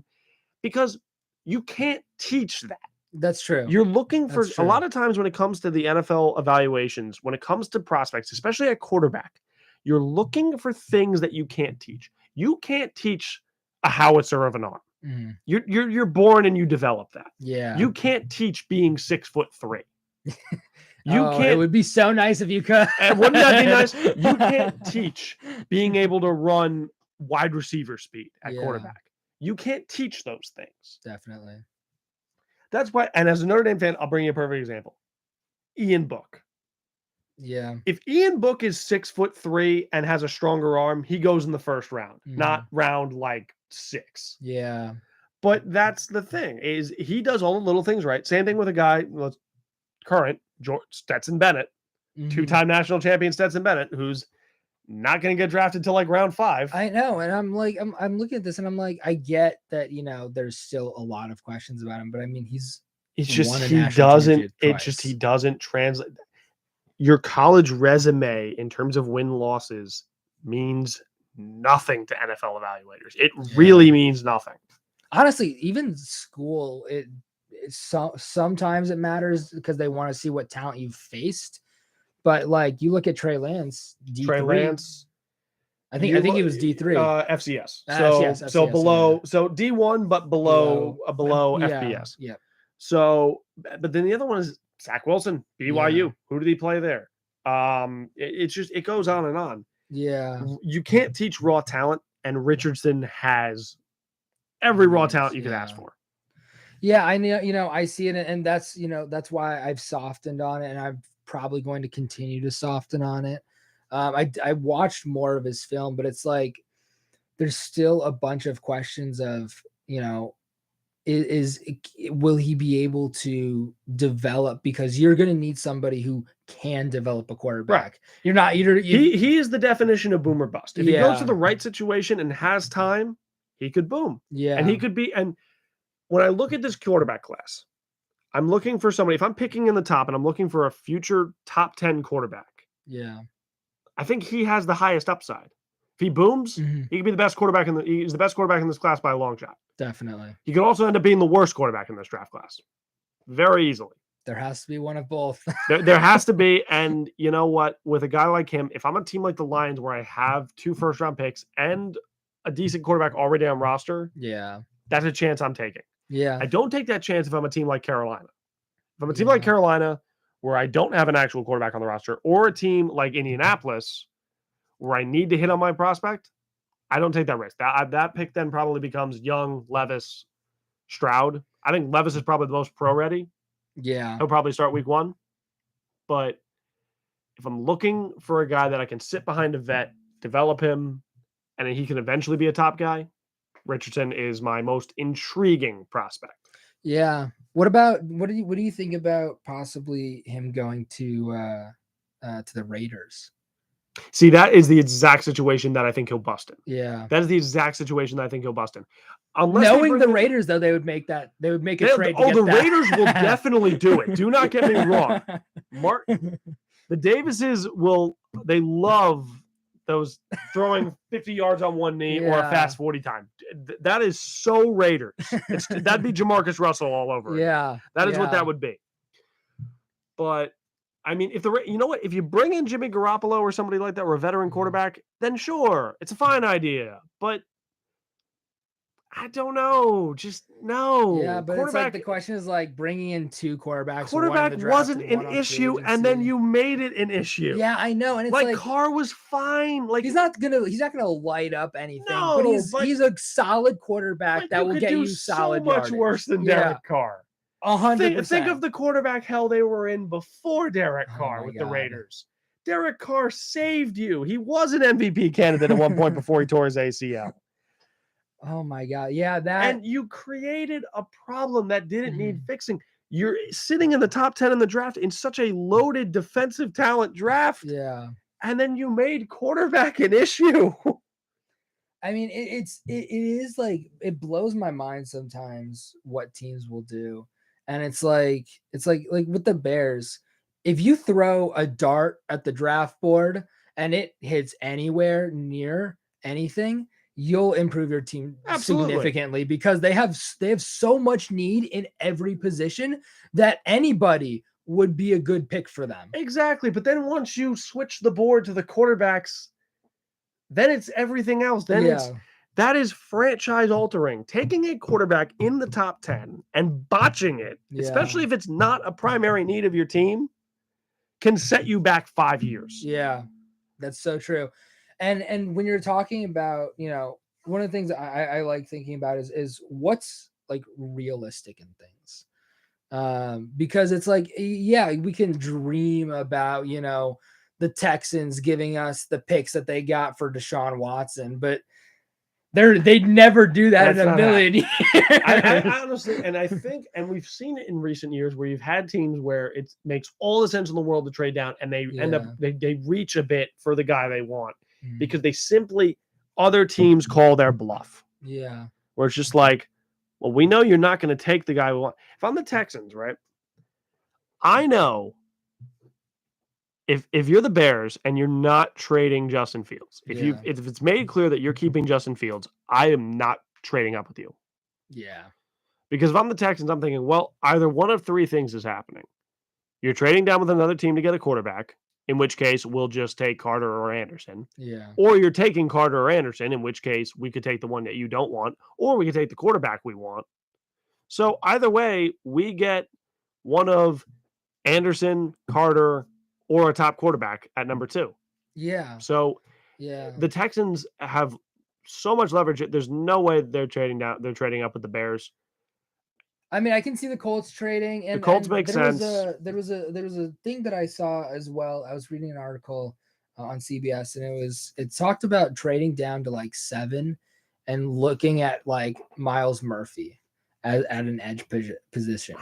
because you can't teach that. That's true. You're looking for a lot of times when it comes to the NFL evaluations, when it comes to prospects, especially at quarterback, you're looking for things that you can't teach. You can't teach a howitzer of an arm. Mm-hmm. You're born and you develop that. Yeah. You can't teach being 6'3". It would be so nice if you could. Wouldn't that be nice? You can't teach being able to run wide receiver speed at quarterback. You can't teach those things. Definitely. That's why, and as a Notre Dame fan, I'll bring you a perfect example. Ian Book. Yeah. If Ian Book is 6'3" and has a stronger arm, he goes in the 1st round, not round like 6. Yeah. But that's the thing, is he does all the little things right. Same thing with a guy, current Stetson Bennett, 2-time national champion Stetson Bennett, who's not going to get drafted till like round 5. I know, and I'm like, I'm looking at this, and I'm like, I get that there's still a lot of questions about him, but I mean, he doesn't translate. Your college resume in terms of win-losses means nothing to NFL evaluators. It really means nothing. Honestly, even school, sometimes it matters because they want to see what talent you've faced. But like you look at Trey Lance, D3, I think he was D3, FCS. So below, so D1, but below FBS. Yeah. So, but then the other one is Zach Wilson, BYU. Yeah. Who did he play there? It goes on and on. Yeah. You can't teach raw talent, and Richardson has every raw talent you could ask for. Yeah, I know, I see it, and that's why I've softened on it, and I'm probably going to continue to soften on it. I watched more of his film, but it's like there's still a bunch of questions of, will he be able to develop? Because you're going to need somebody who can develop a quarterback. You're not. He is the definition of boom or bust. If he goes to Yeah. the right situation and has time, he could boom. Yeah. And he could be. And when I look at this quarterback class, I'm looking for somebody. If I'm picking in the top and I'm looking for a future top 10 quarterback, Yeah. I think he has the highest upside. If he booms, he could be the best quarterback he's the best quarterback in this class by a long shot. Definitely. He could also end up being the worst quarterback in this draft class. Very easily. There has to be one of both. There has to be. And you know what? With a guy like him, if I'm a team like the Lions where I have 2 first-round picks and a decent quarterback already on roster, Yeah. that's a chance I'm taking. Yeah. I don't take that chance if I'm a team like Carolina. If I'm a team like Carolina where I don't have an actual quarterback on the roster, or a team like Indianapolis where I need to hit on my prospect, I don't take that risk. That pick then probably becomes Young, Levis, Stroud. I think Levis is probably the most pro ready. Yeah. He'll probably start week 1. But if I'm looking for a guy that I can sit behind a vet, develop him, and he can eventually be a top guy, Richardson is my most intriguing prospect. Yeah. What do you think about possibly him going to the Raiders? See, that is the exact situation that I think he'll bust in. Yeah. That is the exact situation that I think he'll bust in. Knowing the Raiders, though, they would make a trade. The Raiders will definitely do it. Do not get me wrong. The Davises they love those throwing 50 yards on one knee or a fast 40 time. That is so Raiders. That'd be Jamarcus Russell all over it. Yeah. That is what that would be. But I mean, if you bring in Jimmy Garoppolo or somebody like that, or a veteran quarterback, then sure, it's a fine idea. But I don't know. Just no. Yeah, but it's like the question is like bringing in 2 quarterbacks. Quarterback wasn't an issue, and then you made it an issue. Yeah, I know. And it's like Carr was fine. Like he's not gonna light up anything. No, but he's a solid quarterback that will get you solid so much yardage. worse than Derek Carr. 100%. Think of the quarterback hell they were in before Derek Carr with the Raiders. Derek Carr saved you. He was an MVP candidate at one point before he tore his ACL. Oh my God. Yeah, and you created a problem that didn't need fixing. You're sitting in the top 10 in the draft in such a loaded defensive talent draft. Yeah. And then you made quarterback an issue. I mean, it is like, it blows my mind sometimes what teams will do. And it's like with the Bears, if you throw a dart at the draft board and it hits anywhere near anything, you'll improve your team significantly, because they have so much need in every position that anybody would be a good pick for them. Exactly. But then once you switch the board to the quarterbacks, then it's everything else. That is franchise altering. Taking a quarterback in the top 10 and botching it, especially if it's not a primary need of your team, can set you back 5 years. Yeah, that's so true. And when you're talking about, one of the things I like thinking about is what's like realistic in things. Because it's like, yeah, we can dream about, the Texans giving us the picks that they got for Deshaun Watson, but they'd never do that in a million years. I honestly, and I think, and we've seen it in recent years where you've had teams where it makes all the sense in the world to trade down, and they end up, they reach a bit for the guy they want because they simply, other teams call their bluff. Yeah. Where it's just like, well, we know you're not going to take the guy we want. If I'm the Texans, right? I know if you're the Bears and you're not trading Justin Fields, if it's made clear that you're keeping Justin Fields, I am not trading up with you. Yeah. Because if I'm the Texans, I'm thinking, well, either one of 3 things is happening. You're trading down with another team to get a quarterback, in which case we'll just take Carter or Anderson. Yeah. Or you're taking Carter or Anderson, in which case we could take the one that you don't want, or we could take the quarterback we want. So either way, we get one of Anderson, Carter, or a top quarterback at number 2. Yeah. So the Texans have so much leverage. There's no way they're trading down. They're trading up with the Bears. I mean, I can see the Colts trading, and the Colts make sense. There was a thing that I saw as well. I was reading an article on CBS, and it talked about trading down to like 7 and looking at like Miles Murphy at an edge position.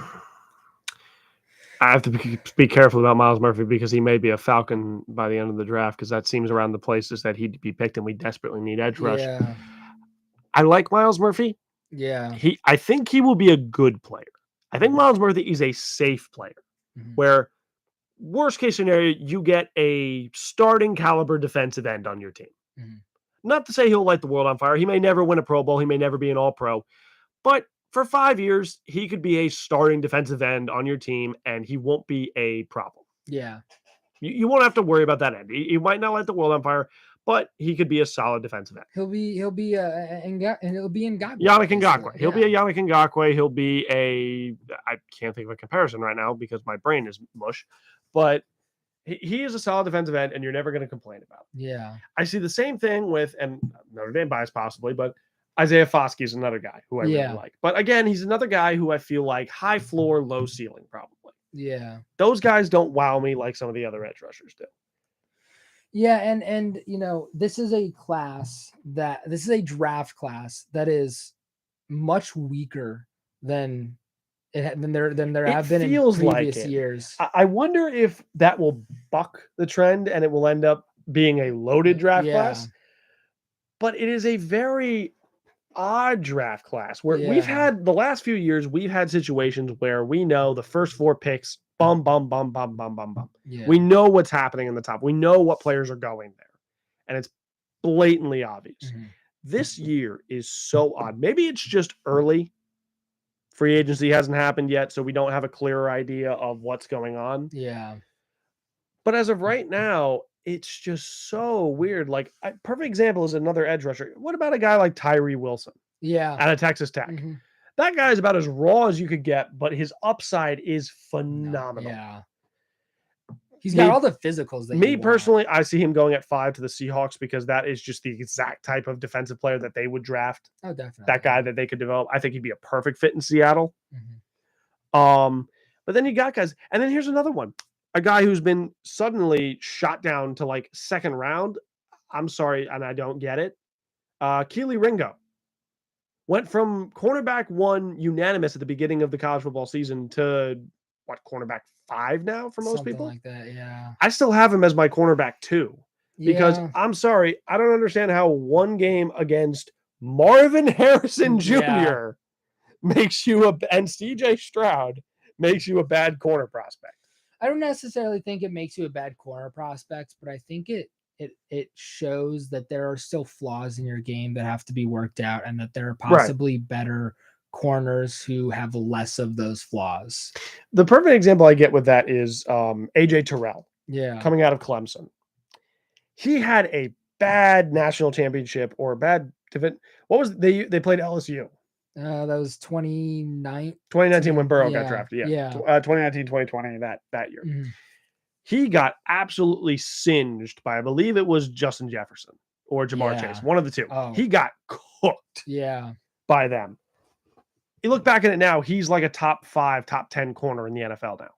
I have to be careful about Miles Murphy because he may be a Falcon by the end of the draft because that seems around the places that he'd be picked, and we desperately need edge rush. Yeah. I like Miles Murphy. Yeah. I think he will be a good player. I think Miles Murphy is a safe player where worst case scenario, you get a starting caliber defensive end on your team. Not to say he'll light the world on fire. He may never win a Pro Bowl. He may never be an All-Pro. But for 5 years, he could be a starting defensive end on your team, and he won't be a problem. Yeah. You won't have to worry about that end. He might not light the world on fire, but he could be a solid defensive end. He'll be Ngakoue. Yannick Ngakoue. He'll be a Yannick Ngakoue. He'll be I can't think of a comparison right now because my brain is mush, but he is a solid defensive end, and you're never going to complain about it. Yeah. I see the same thing with, and Notre Dame bias possibly, but Isaiah Foskey is another guy who I really like. But again, he's another guy who I feel like high floor, low ceiling probably. Yeah. Those guys don't wow me like some of the other edge rushers do. Yeah, and this is a draft class that is much weaker than there have been in previous years. I wonder if that will buck the trend and it will end up being a loaded draft class. But it is a very odd draft class where we've had the last few years, we've had situations where we know the first 4 picks, bum, bum, bum, bum, bum, bum, bum. Yeah. We know what's happening in the top. We know what players are going there. And it's blatantly obvious. This year is so odd. Maybe it's just early. Free agency hasn't happened yet, so we don't have a clearer idea of what's going on. Yeah. But as of right now, it's just so weird. Like, a perfect example is another edge rusher. What about a guy like Tyree Wilson? Yeah. Out of Texas Tech. That guy is about as raw as you could get, but his upside is phenomenal. Yeah. He's got all the physicals that me personally, I see him going at 5 to the Seahawks because that is just the exact type of defensive player that they would draft. Oh, definitely. That guy that they could develop. I think he'd be a perfect fit in Seattle. But then you got guys, and then here's another one. A guy who's been suddenly shot down to like second round. I'm sorry, and I don't get it. Keely Ringo went from cornerback 1 unanimous at the beginning of the college football season to cornerback 5 now for most people? Like that, yeah. I still have him as my cornerback 2 because I'm sorry, I don't understand how one game against Marvin Harrison Jr. makes you and CJ Stroud makes you a bad corner prospect. I don't necessarily think it makes you a bad corner prospect, but I think it shows that there are still flaws in your game that have to be worked out and that there are possibly better corners who have less of those flaws. The perfect example I get with that is AJ Terrell. Coming out of Clemson. He had a bad national championship or a bad what was they played LSU. That was 2019 when Burrow got drafted. 2019, 2020, that year. He got absolutely singed by, I believe it was Justin Jefferson or Jamar Chase, one of the two. He got cooked by them. You look back at it now, he's like a top 5, top 10 corner in the NFL now.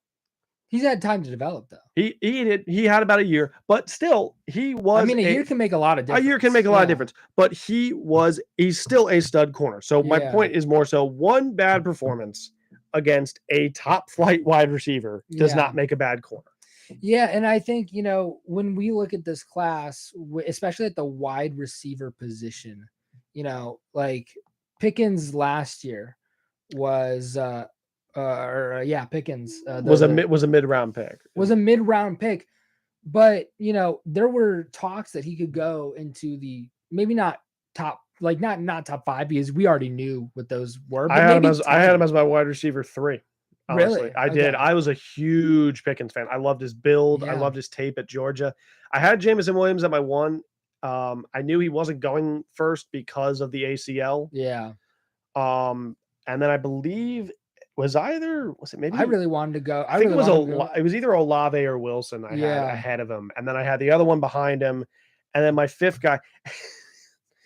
He's had time to develop, though. He did. He had about a year, but still, he was. I mean, a year can make a lot of difference. A year can make a lot of difference, but he's still a stud corner. So my point is more so one bad performance against a top flight wide receiver does not make a bad corner. Yeah, and I think, when we look at this class, especially at the wide receiver position, like Pickens last year was Pickens was a mid-round pick. Was a mid-round pick, but there were talks that he could go into the maybe not top, like not top 5 because we already knew what those were. But I had him as my wide receiver 3. Honestly. Really? I did. I was a huge Pickens fan. I loved his build. I loved his tape at Georgia. I had Jameson Williams at my 1. I knew he wasn't going first because of the ACL. Yeah. And then I believe was it maybe I really wanted to go. I think it was either Olave or Wilson I had ahead of him. And then I had the other one behind him. And then my 5th guy,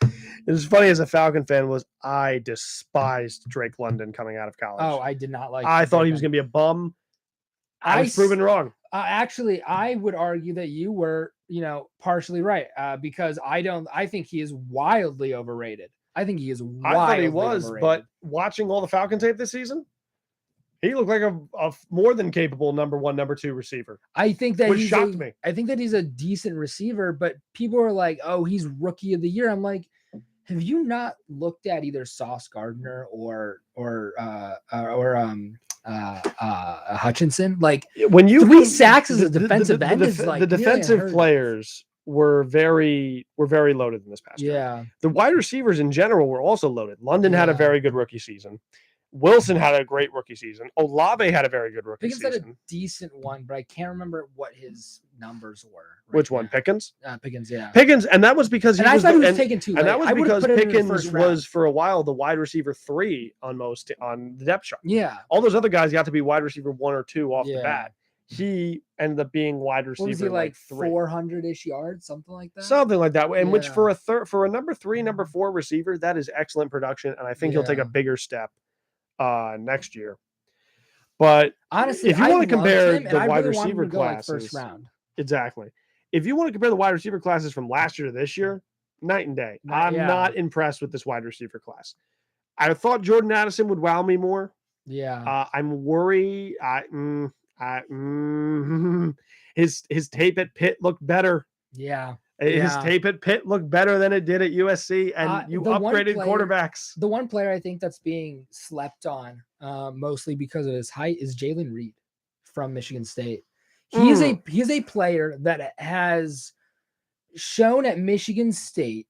it was funny as a Falcon fan was I despised Drake London coming out of college. Oh, I did not like I thought he was going to be a bum. I was proven wrong. Actually, I would argue that you were, partially right because I think he is wildly overrated. I think he is I thought he wildly was, overrated. but watching all the Falcon tape this season, he looked like a more than capable number 1, number 2 receiver. I think that which he's shocked me. I think that he's a decent receiver, but people are like, "Oh, he's rookie of the year." I'm like, have you not looked at either Sauce Gardner or Hutchinson? Like, when you 3 sacks as a defensive end is like the defensive really players were very loaded in this past year. Yeah. The wide receivers in general were also loaded. London had a Yeah. very good rookie season. Wilson had a great rookie season. Olave had a very good rookie Pickens had a season. decent one, but I can't remember what his numbers were. Which one? Pickens? Pickens, yeah. Pickens, and that was because And I thought he was taken too late. And that was I would've because put him in the Pickens first round. was for a while the wide receiver 3 on the depth chart. Yeah. All those other guys got to be wide receiver 1 or 2 off the Yeah. bat. He ended up being wide receiver What was he like 3. 400-ish yards, something like that? Something like that. And which Yeah. for a number 3, number 4 receiver, that is excellent production. And I think he'll take Yeah. a bigger step next year. But honestly, if you I want to loved compare him, and the I wide really wanted him receiver to go, like, classes, first round. exactly. If you want to compare the wide receiver classes from last year to this year, night and day. I'm Yeah. not impressed with this wide receiver class. I thought Jordan Addison would wow me more. Yeah. I'm worried. His tape at Pitt looked better. Yeah. His tape at Pitt looked better than it did at USC, and you the one upgraded player- quarterbacks. The one player I think that's being slept on, mostly because of his height, is Jalen Reed from Michigan State. He is a player that has shown at Michigan State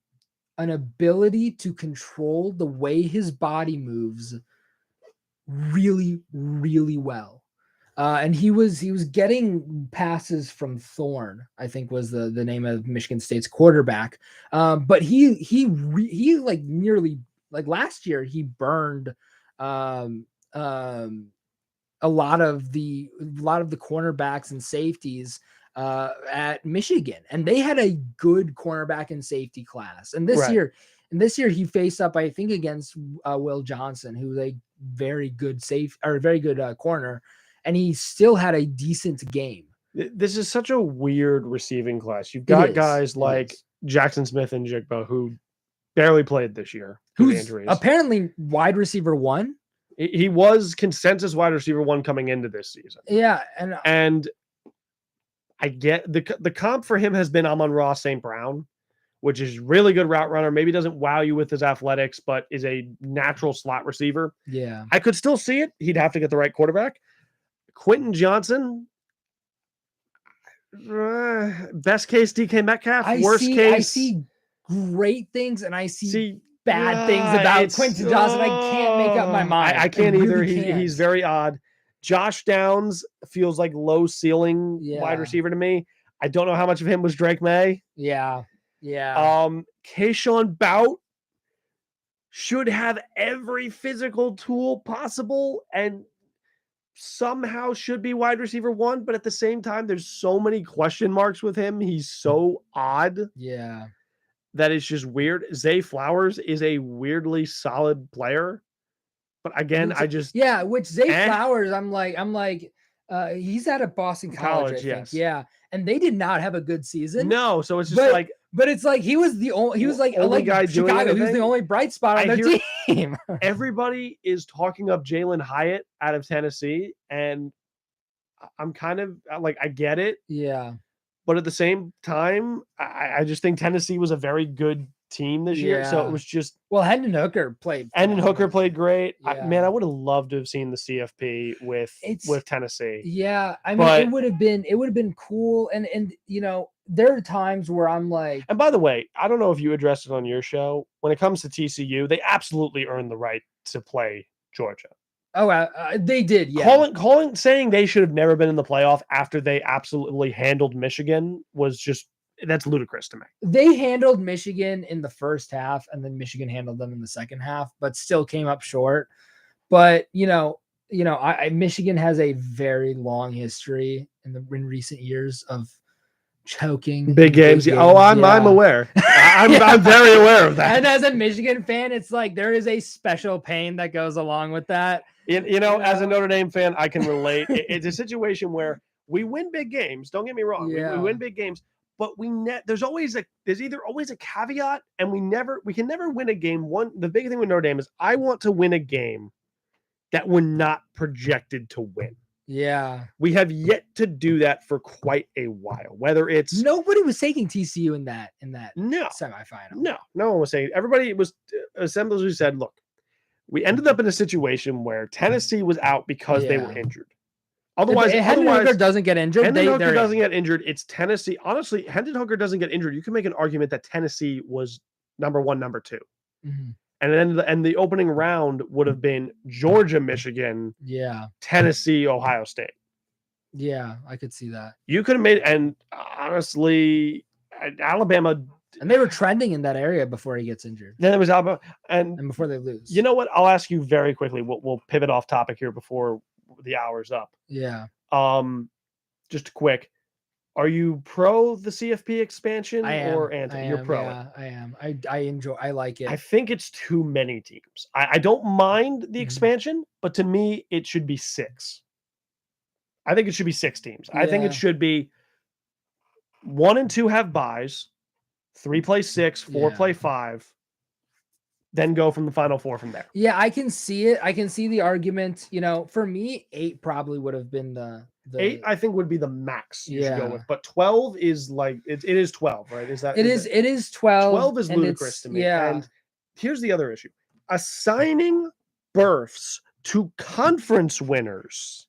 an ability to control the way his body moves really, really well. And he was getting passes from Thorne, I think was the name of Michigan State's quarterback. But he like nearly, like last year he burned a lot of the cornerbacks and safeties at Michigan, and they had a good cornerback and safety class. And this year he faced up, I think, against Will Johnson, who's a very good corner, and he still had a decent game. This is such a weird receiving class. You've got guys like Jackson Smith and Jigba who barely played this year. Who's injuries. Apparently wide receiver 1. He was consensus wide receiver 1 coming into this season. Yeah, and I get the comp for him has been Amon-Ra St. Brown, which is really good route runner. Maybe doesn't wow you with his athletics, but is a natural slot receiver. Yeah, I could still see it. He'd have to get the right quarterback. Quentin Johnson, best case DK Metcalf, worst case. I see great things and I see bad things about Quentin Johnson. I can't make up my mind. I can't either. Really can't. He's very odd. Josh Downs feels like low ceiling wide receiver to me. I don't know how much of him was Drake May. Yeah. Keyshawn Bout should have every physical tool possible and somehow should be wide receiver 1, but at the same time, there's so many question marks with him. He's so odd. Yeah. That is just weird. Zay Flowers is a weirdly solid player. But again, which Zay Flowers, I'm like, he's out of Boston College, I think. Yes. Yeah. And they did not have a good season. No, so it's just but it's like he was only guy Chicago. He was the only bright spot on their team. Everybody is talking up Jalen Hyatt out of Tennessee, and I'm kind of like, I get it. Yeah. But at the same time, I just think Tennessee was a very good team this year. So it was just Hendon Hooker played. Hendon Hooker played great. Yeah. I would have loved to have seen the CFP with Tennessee. Yeah, I mean, it would have been cool. And there are times where I'm like. And by the way, I don't know if you addressed it on your show. When it comes to TCU, they absolutely earned the right to play Georgia. Oh, they did. Yeah. Saying they should have never been in the playoff after they absolutely handled Michigan that's ludicrous to me. They handled Michigan in the first half, and then Michigan handled them in the second half, but still came up short. But Michigan has a very long history in recent years of choking big games. I'm aware. I'm very aware of that. And as a Michigan fan, it's like there is a special pain that goes along with that. As a Notre Dame fan, I can relate. It's a situation where we win big games. Don't get me wrong. We win big games, but there's either always a caveat, and we can never win a game. The big thing with Notre Dame is I want to win a game that we're not projected to win. Yeah. We have yet to do that for quite a while. Whether it's nobody was taking TCU in that no semifinal. No one was saying. Everybody was assembled who said, look, we ended up in a situation where Tennessee was out because they were injured. Otherwise, Hendon Hooker doesn't get injured. Hendon Hooker doesn't get injured. It's Tennessee. Honestly, Hendon Hooker doesn't get injured. You can make an argument that Tennessee was number 1, number 2. Mm-hmm. And then the opening round would have been Georgia, Michigan, Tennessee, Ohio State. Yeah, I could see that. You could have made, and honestly, Alabama. And they were trending in that area before he gets injured. Then it was Alabama, and before they lose. You know what? I'll ask you very quickly. We'll pivot off topic here before the hour's up. Yeah. Just quick. Are you pro the CFP expansion or anti? You're pro. Yeah, I am. I like it. I think it's too many teams. I don't mind the expansion, but to me, it should be 6. I think it should be 6 teams. I think it should be 1 and 2 have buys, 3 play 6, 4 play 5, then go from the final 4 from there. Yeah, I can see it. I can see the argument. For me, 8 probably would have been the 8. I think would be the max you should go with, but 12 is like it is 12, right? Is that it is 12? 12 is ludicrous to me. Yeah. And here's the other issue: assigning berths to conference winners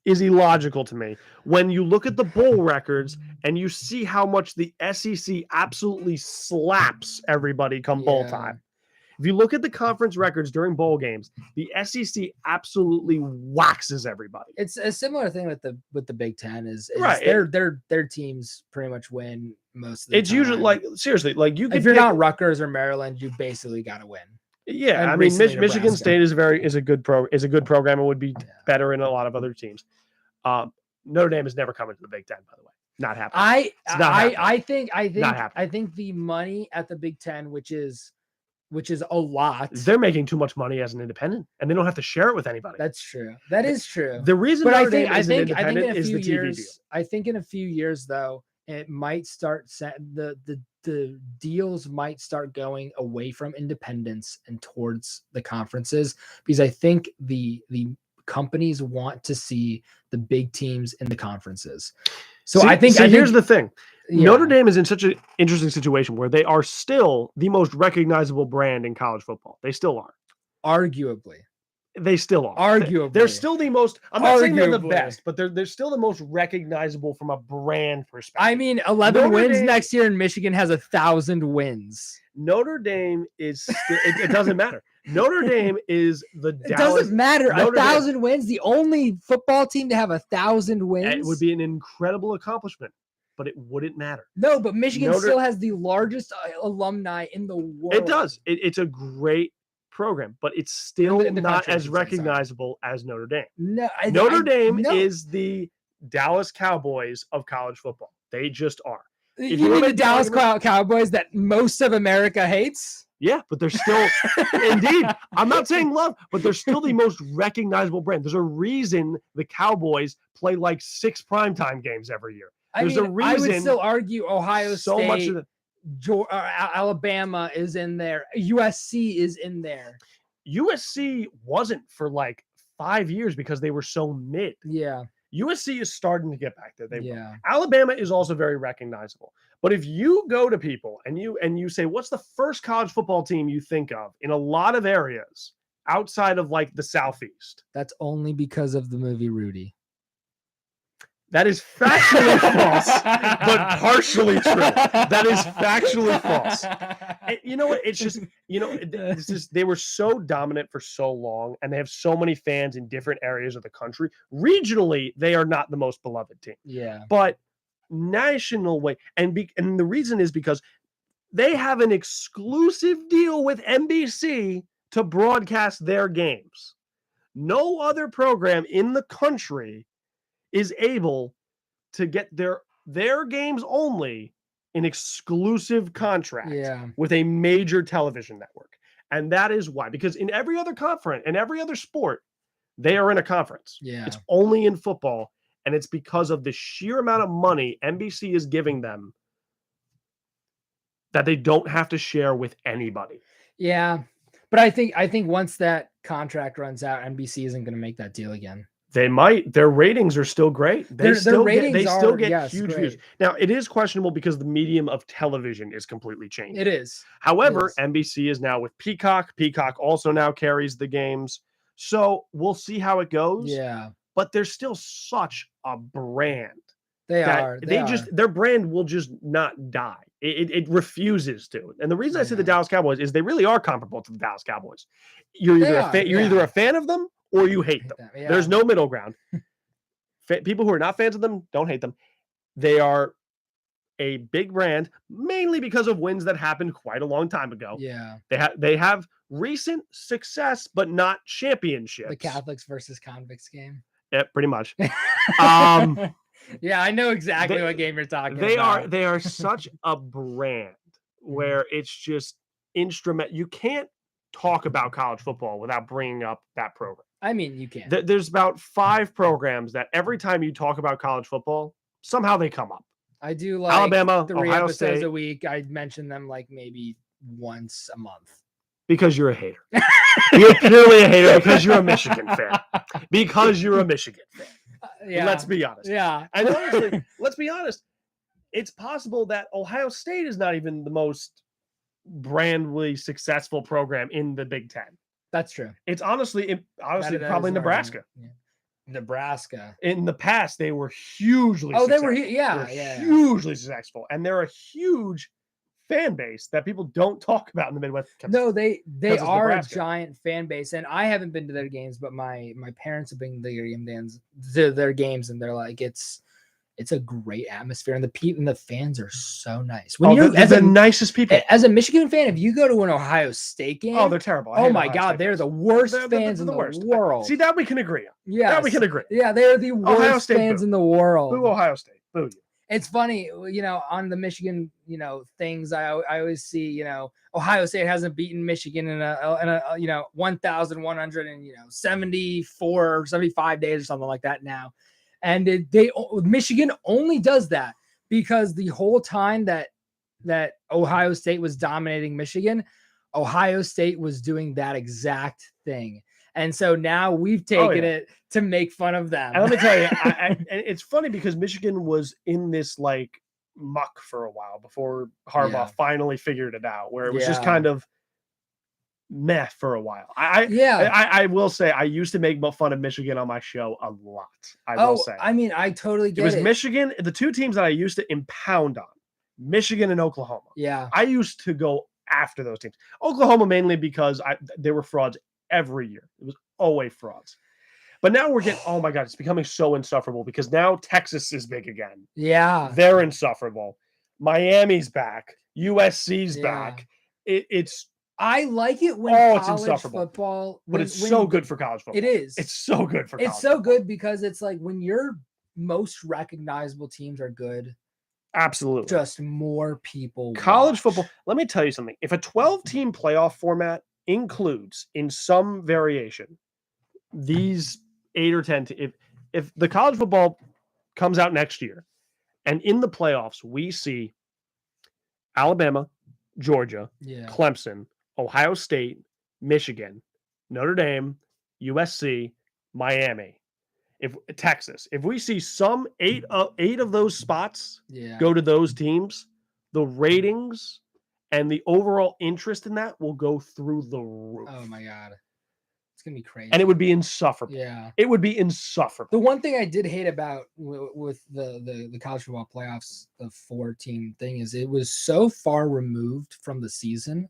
is illogical to me. When you look at the bowl records and you see how much the SEC absolutely slaps everybody come bowl time. If you look at the conference records during bowl games, the SEC absolutely waxes everybody. It's a similar thing with the Big Ten. Is right? Their teams pretty much win most of the time. It's usually like seriously, like you. If you're not Rutgers or Maryland, you basically got to win. Yeah, and I mean, Michigan State is a good program. It would be better in a lot of other teams. Notre Dame is never coming to the Big Ten, by the way. Not happening. I think the money at the Big Ten, which is a lot. They're making too much money as an independent, and they don't have to share it with anybody. That's true. That is true. The reason, but I think is the TV deal. I think in a few years, though, it might start the deals might start going away from independents and towards the conferences, because I think the companies want to see the big teams in the conferences. So here's the thing. Notre Dame is in such an interesting situation where they are still the most recognizable brand in college football. They still are. Arguably. They still are. Arguably. They're still the most, I'm not saying they're the best, but they're still the most recognizable from a brand perspective. I mean, 11 wins next year, and Michigan has 1,000 wins. Notre Dame is still, it doesn't matter. Notre Dame is the It doesn't matter. 1,000 wins, the only football team to have 1,000 wins. It would be an incredible accomplishment, but it wouldn't matter. No, but Michigan still has the largest alumni in the world. It does. It's a great program, but it's still not as recognizable as Notre Dame. No, Notre Dame is the Dallas Cowboys of college football. They just are. You mean the Dallas Cowboys that most of America hates? Yeah, but they're still, indeed, I'm not saying love, but they're still the most recognizable brand. There's a reason the Cowboys play like 6 primetime games every year. There's a reason. I would still argue Ohio State, Alabama is in there. USC is in there. USC wasn't for like 5 years because they were so mid. Yeah. USC is starting to get back there. Alabama is also very recognizable. But if you go to people and you say, what's the first college football team you think of in a lot of areas outside of like the Southeast? That's only because of the movie Rudy. That is factually false, but partially true. That is factually false. And you know what? It's just, they were so dominant for so long, and they have so many fans in different areas of the country. Regionally, they are not the most beloved team. Yeah. But national way, and the reason is because they have an exclusive deal with NBC to broadcast their games. No other program in the country is able to get their games only in exclusive contract with a major television network. And that is why, because in every other conference and every other sport, they are in a conference. Yeah. It's only in football. And it's because of the sheer amount of money NBC is giving them that they don't have to share with anybody. Yeah. But I think once that contract runs out, NBC isn't going to make that deal again. They might. Their ratings are still great. They Their still ratings get yes, huge great. views. Now, it is questionable because the medium of television is completely changed. It is. However, NBC is now with Peacock. Peacock also now carries the games. So we'll see how it goes. Yeah. But there's still such a brand. They are. Their brand will just not die. It refuses to. And the reason I say the Dallas Cowboys is they really are comparable to the Dallas Cowboys. You're either a fan of them or you hate them. Yeah. There's no middle ground. People who are not fans of them don't hate them. They are a big brand, mainly because of wins that happened quite a long time ago. Yeah. They have recent success, but not championships. The Catholics versus convicts game. Yeah, pretty much. Yeah, I know exactly what game you're talking about. They are such a brand where it's just instrument. You can't talk about college football without bringing up that program. I mean, you can. There's about 5 programs that every time you talk about college football, somehow they come up. I do like Alabama, 3 Ohio episodes State. a week. I mention them like maybe once a month. Because you're a hater. You're purely a hater because you're a Michigan fan. Because you're a Michigan fan. Yeah. Let's be honest. Yeah. And honestly, let's be honest. It's possible that Ohio State is not even the most brandly successful program in the Big Ten. That's true. It's honestly probably Nebraska. Yeah. Nebraska. In the past, they were hugely successful. They were hugely yeah. successful. And they're a huge fan base that people don't talk about in the Midwest. No, they are Nebraska. A giant fan base, and I haven't been to their games, but my parents have been to their games, and they're like, it's a great atmosphere, and the fans are so nice. They're the nicest people. As a Michigan fan, if you go to an Ohio State game, they're terrible. Oh my God, they're the worst fans in the world. See, that we can agree on. Yeah, that we can agree. Yeah, they are the worst fans in the world. Boo Ohio State. Boo you. It's funny, on the Michigan, things I always see, Ohio State hasn't beaten Michigan in a 1,174 or 75 days or something like that now. And Michigan only does that because the whole time that Ohio State was dominating Michigan, Ohio State was doing that exact thing. And so now we've taken it to make fun of them. And let me tell you, and it's funny because Michigan was in this like muck for a while before Harbaugh finally figured it out, where it was just kind of meh for a while. I will say I used to make fun of Michigan on my show a lot. I will say. I mean, I totally get it. It was Michigan, the two teams that I used to impound on, Michigan and Oklahoma. Yeah. I used to go after those teams. Oklahoma mainly because they were frauds every year. It was always frauds. But now we're getting, oh my God, it's becoming so insufferable because now Texas is big again. Yeah. They're insufferable. Miami's back. USC's back. I like it when college football, but it's so good for college football. It is. It's so good for college It's so good because it's like when your most recognizable teams are good. Absolutely. Just more people. College football. Let me tell you something. If a 12-team playoff format includes in some variation these 8 or 10 if the college football comes out next year and in the playoffs we see Alabama, Georgia, Clemson, Ohio State, Michigan, Notre Dame, USC, Miami, Texas, if we see some 8 of those spots go to those teams, the ratings and the overall interest in that will go through the roof. Oh my God. It's going to be crazy. And it would be insufferable. Yeah. It would be insufferable. The one thing I did hate about with the college football playoffs, the 4-team thing, is it was so far removed from the season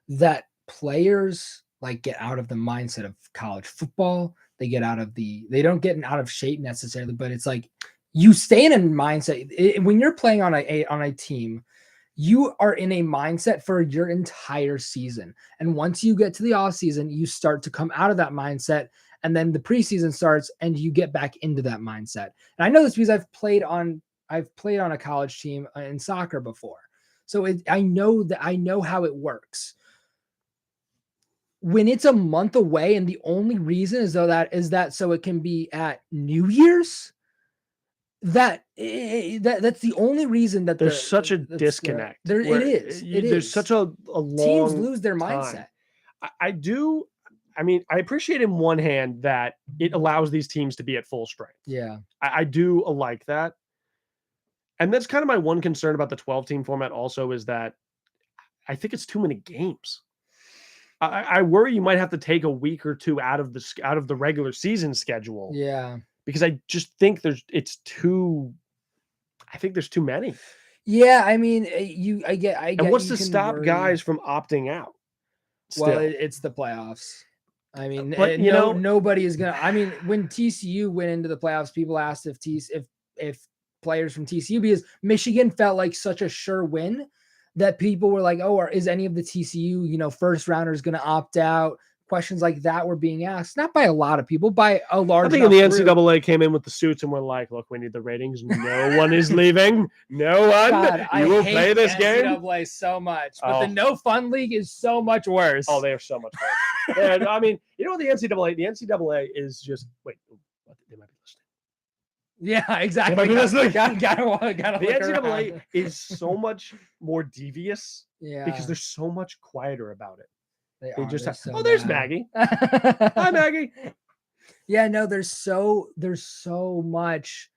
that players like get out of the mindset of college football. They don't get out of shape necessarily, but it's like you stay in a mindset when you're playing on a team. You are in a mindset for your entire season. And once you get to the off season, you start to come out of that mindset. And then the preseason starts and you get back into that mindset. And I know this because I've played on a college team in soccer before. So I know how it works. When it's a month away and the only reason is that so it can be at New Year's, that's the only reason that there's such a disconnect. There it is. There's such a long teams lose their time. mindset. I do. I mean, I appreciate in one hand that it allows these teams to be at full strength. Yeah, I do like that. And that's kind of my one concern about the 12-team format also is that I think it's too many games. I worry you might have to take a week or two out of the regular season schedule. Yeah. Because I just think there's too many. Yeah, I mean, I get. And what's to stop guys from opting out? Still? Well, it's the playoffs. I mean, but nobody is gonna. I mean, when TCU went into the playoffs, people asked if players from TCU, because Michigan felt like such a sure win that people were like, "Oh, is any of the TCU first rounders going to opt out?" Questions like that were being asked, not by a lot of people, by a large. I think the NCAA came in with the suits and were like, "Look, we need the ratings. No one is leaving. No one. God, you will play this game." NCAA so much, but the No Fun League is so much worse. Oh, they are so much worse. And I mean, the NCAA. The NCAA is just wait. They might be listening. Yeah, exactly. Gotta the NCAA is so much more devious. Yeah, because they're so much quieter about it. They just have, so there's Maggie. Hi, Maggie. Yeah, no, there's so much.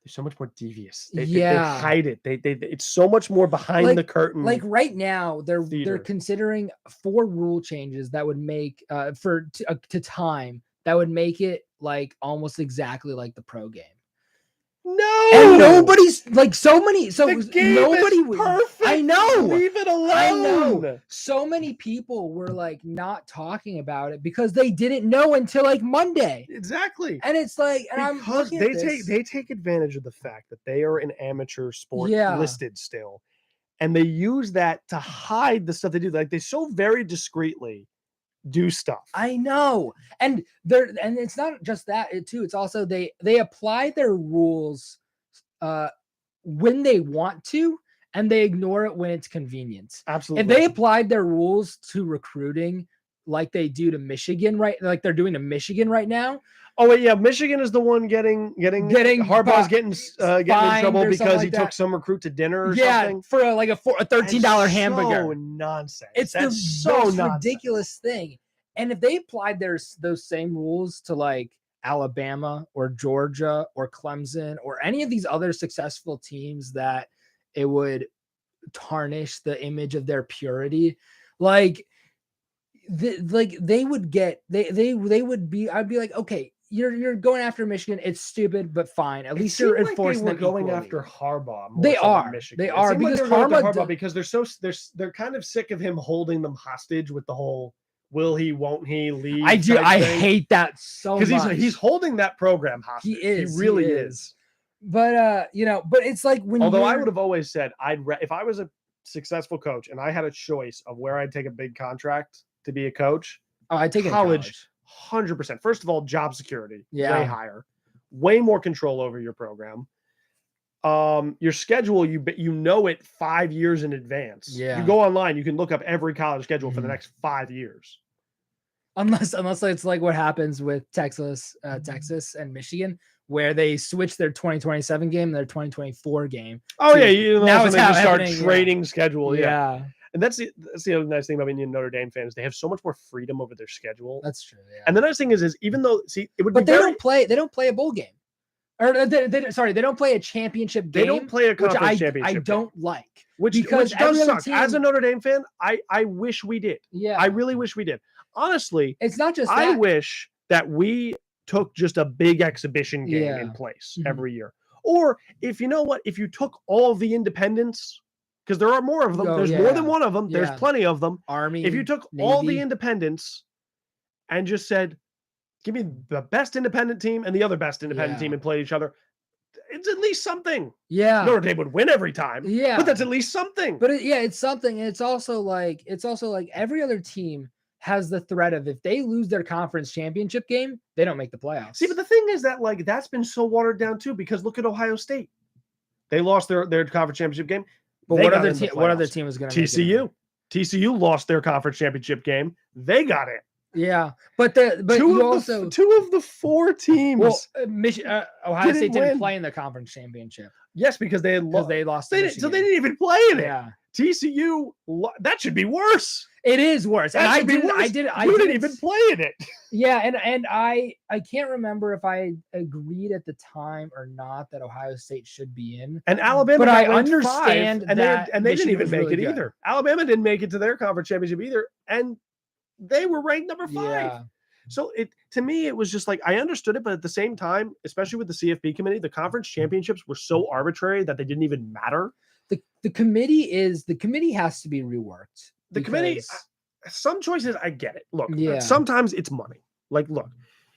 They're so much more devious. They hide it. It's so much more behind the curtain. Like right now, they're considering 4 rule changes that would make to time that would make it like almost exactly like the pro game. No, and nobody's like nobody is perfect. I know. Leave it alone. I know. So many people were like not talking about it because they didn't know until like Monday. Exactly. And it's like, and because they take advantage of the fact that they are an amateur sport listed still, and they use that to hide the stuff they do. Like they so very discreetly do stuff. I know. And it's not just that too. It's also they apply their rules when they want to, and they ignore it when it's convenient. Absolutely. If they applied their rules to recruiting like they do to Michigan, right? Like they're doing to Michigan right now. Oh wait, yeah, Michigan is the one getting Harbaugh's getting in trouble because he took some recruit to dinner or something for a $13 hamburger. So nonsense. It's the most ridiculous thing. And if they applied those same rules to like Alabama or Georgia or Clemson or any of these other successful teams, that it would tarnish the image of their purity, they would be. I'd be like, okay, you're going after Michigan. It's stupid, but fine. At least you're enforcing them going after Harbaugh. They are because Harbaugh because they're kind of sick of him holding them hostage with the whole will he, won't he leave. I hate that so much because he's holding that program hostage. He really is. But but it's like although I would have always said if I was a successful coach and I had a choice of where I'd take a big contract to be a coach, I'd take college. 100%. First of all, job security, way higher, way more control over your program. Your schedule, you know it 5 years in advance. Yeah. You go online, you can look up every college schedule for the next 5 years. Unless it's like what happens with Texas and Michigan, where they switch their 2027 game and their 2024 game. Oh yeah, now it's how start trading schedule. Yeah. And that's the other nice thing about being a Notre Dame fan is they have so much more freedom over their schedule. That's true. Yeah. And the nice thing is even though it would, but they don't play a bowl game, or they don't play a championship game. They don't play a conference championship. I don't like which does suck. As a Notre Dame fan, I wish we did. Yeah, I really wish we did. Honestly, it's not just. I wish that we took just a big exhibition game in place every year, or if you took all the independents. Because there are more of them. There's more than one of them. There's plenty of them. Army. If you took Navy. all the independents and just said, give me the best independent team and the other best independent team and played each other, it's at least something. Yeah. Notre Dame would win every time. Yeah. But that's at least something. But it's something. And it's also like every other team has the threat of if they lose their conference championship game, they don't make the playoffs. See, but the thing is that that's been so watered down too, because look at Ohio State. They lost their conference championship game. But what other team was going to TCU? TCU lost their conference championship game. They got it. Yeah, but you also two of the four teams. Well, Ohio State didn't win. play in the conference championship. Yes, because they lost. So they didn't even play in it. Yeah. TCU, that should be worse. It is worse. That and should be worse. You didn't even play in it. Yeah, and I can't remember if I agreed at the time or not that Ohio State should be in. And Alabama, but I understand that, and they didn't even make it either. Alabama didn't make it to their conference championship either, and they were ranked number 5. Yeah. So to me, it was just like I understood it, but at the same time, especially with the CFP committee, the conference championships were so arbitrary that they didn't even matter. The committee has to be reworked. The committee, some choices, I get it. Look, sometimes it's money. Like, look,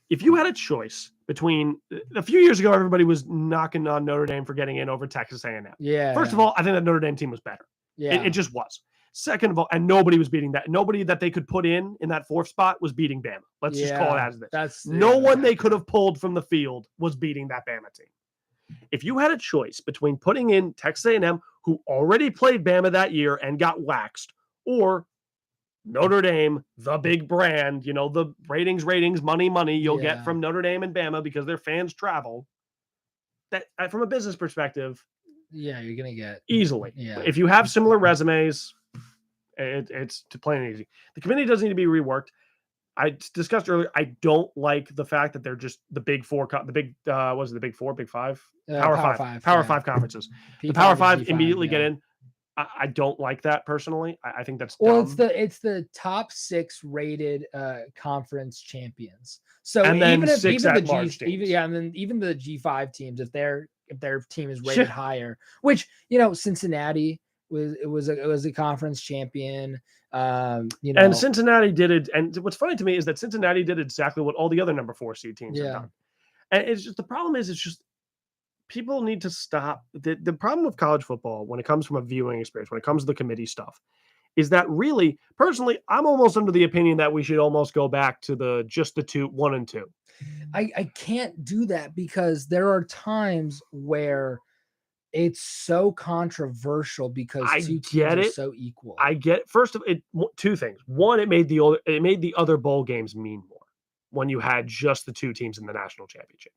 if you had a choice between a few years ago, everybody was knocking on Notre Dame for getting in over Texas A&M. Yeah. First of all, I think that Notre Dame team was better. Yeah. It just was. Second of all, and nobody was beating that. Nobody that they could put in that 4th spot was beating Bama. Let's just call it as this. No one they could have pulled from the field was beating that Bama team. If you had a choice between putting in Texas A&M, who already played Bama that year and got waxed, or Notre Dame, the big brand, the ratings, money you'll get from Notre Dame and Bama because their fans travel, that from a business perspective, you're going to get easily. Yeah. If you have similar resumes, it's plain and easy. The committee doesn't need to be reworked. I discussed earlier, I don't like the fact that they're just the big four, the big four, big five? Power five. Power 5 conferences. The Power 5 immediately get in. I don't like that personally. I think that's dumb. Well, it's the top 6 rated conference champions. So and even then 6 the G5 teams, if their team is rated higher, which Cincinnati was a conference champion. And Cincinnati did it. And what's funny to me is that Cincinnati did exactly what all the other number 4 seed teams have done. And it's just the problem is it's just people need to stop. The problem with college football when it comes from a viewing experience, when it comes to the committee stuff, is that really, personally, I'm almost under the opinion that we should almost go back to just the 1 and 2. I can't do that because there are times where it's so controversial because two teams are so equal. I get it. First of it, 2 things. One, it made the other bowl games mean more when you had just the 2 teams in the national championship.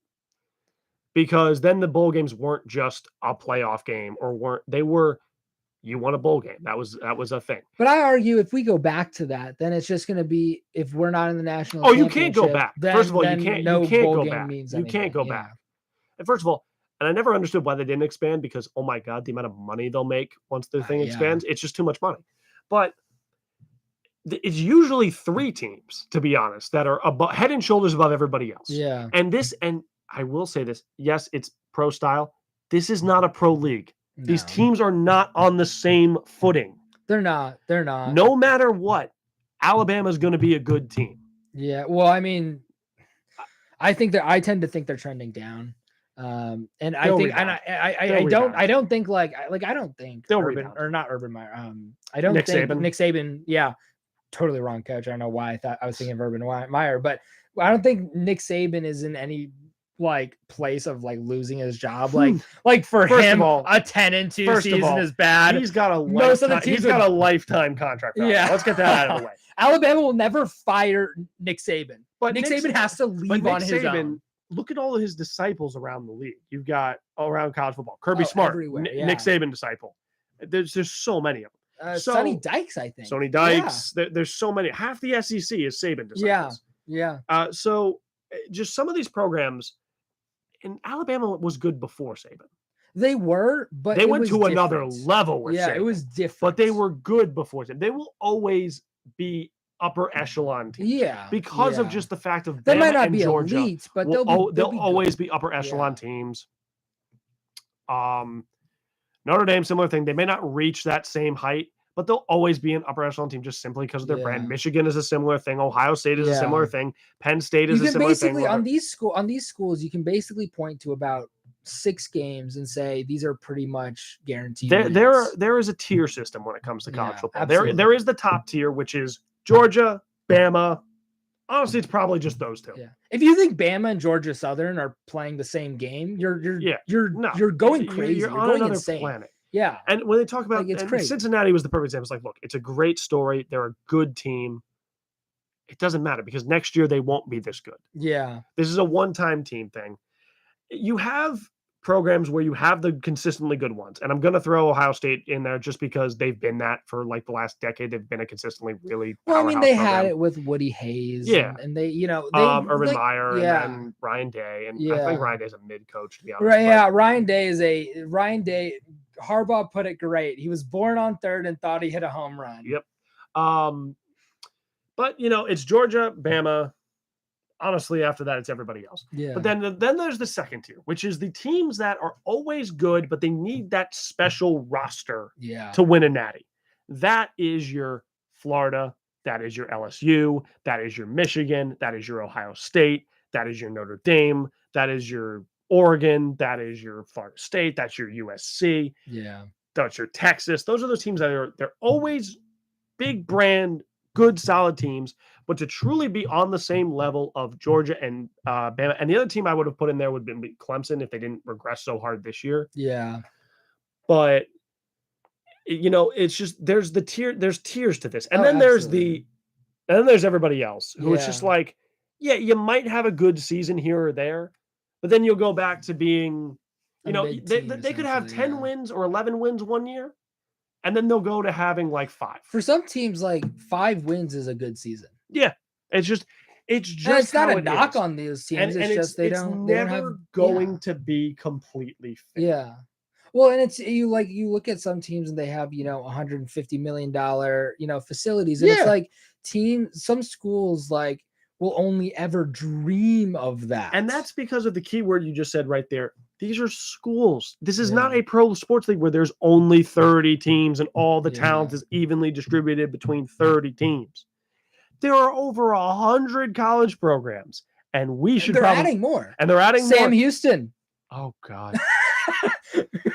Because then the bowl games weren't just a playoff game you won a bowl game. That was a thing. But I argue if we go back to that, then it's just going to be, if we're not in the national championship, you can't go back. First of all, you can't go back. You can't go back. And first of all, and I never understood why they didn't expand because, oh my God, the amount of money they'll make once the thing expands, it's just too much money. But it's usually 3 teams, to be honest, that are head and shoulders above everybody else. Yeah. And I will say this, yes, it's pro style. This is not a pro league. No. These teams are not on the same footing. They're not. No matter what, Alabama's going to be a good team. Yeah. Well, I mean, I tend to think they're trending down. And I think, and I don't think Urban Meyer. I don't think Nick Saban. Yeah, totally wrong coach. I don't know why I was thinking of Urban Meyer, but I don't think Nick Saban is in any place of losing his job. For First him, of all, a 10-2 season is bad. He's got a lifetime contract. Let's get that out of the way. Alabama will never fire Nick Saban, but Nick Saban has to leave on his own. Look at all of his disciples around the league. You've got around college football. Kirby Smart, Nick Saban disciple. There's so many of them. Sonny Dykes, I think. Sonny Dykes. Yeah. There's so many. Half the SEC is Saban disciples. Yeah. So just some of these programs, and Alabama was good before Saban. They were, but they went to another level with Saban. It was different. But they were good before Saban. They will always be upper echelon teams. Because of just the fact of they might not and be Georgia, elites, but they'll always be upper echelon teams. Notre Dame, similar thing. They may not reach that same height, but they'll always be an upper echelon team just simply because of their brand. Michigan is a similar thing. Ohio State is a similar thing. Penn State is a similar thing. On these schools, you can basically point to about 6 games and say these are pretty much guaranteed. There is a tier system when it comes to college football. There is the top tier, which is Georgia, Bama. Honestly, it's probably just those 2. Yeah. If you think Bama and Georgia Southern are playing the same game, you're going crazy. You're on going another insane. planet. Yeah. And when they talk about it's crazy. Cincinnati was the perfect example. It's look, it's a great story. They're a good team. it doesn't matter because next year they won't be this good. Yeah. This is a one-time team thing. You have programs where you have the consistently good ones, and I'm going to throw Ohio State in there just because they've been that for like the last decade. They've been a consistently really Well, I mean, powerhouse they program. had it with Woody Hayes, Yeah. and they, they Urban like, Meyer, yeah, and then Ryan Day, and I yeah, think Ryan Day's a mid coach to be honest. right, yeah. Ryan Day. Harbaugh put it great. He was born on third and thought he hit a home run. Yep. But it's Georgia, Bama. Honestly, after that, it's everybody else. Yeah. But then there's the second tier, which is the teams that are always good, but they need that special roster to win a natty. That is your Florida. That is your LSU. That is your Michigan. That is your Ohio State. That is your Notre Dame. That is your Oregon. That is your Florida State. That's your USC. Yeah. That's your Texas. Those are those teams that they're always big brand, good, solid teams. But to truly be on the same level of Georgia and Bama, and the other team I would have put in there would be Clemson if they didn't regress so hard this year. Yeah. But it's just there's tiers to this, and then there's there's everybody else who it's just like, yeah, you might have a good season here or there, but then you'll go back to being, they could have 10 wins or 11 wins one year, and then they'll go to having like 5. For some teams, like 5 wins is a good season. Yeah, it's just and it's not a knock on these teams. And it's just they don't have going to be completely fair. Yeah. Well, and it's you look at some teams and they have $150 million facilities, and it's like some schools like will only ever dream of that. And that's because of the key word you just said right there. These are schools. This is not a pro sports league where there's only 30 teams and all the talent is evenly distributed between 30 teams. There are over 100 college programs, and they're adding more. And they're adding more. Sam Houston. Oh God.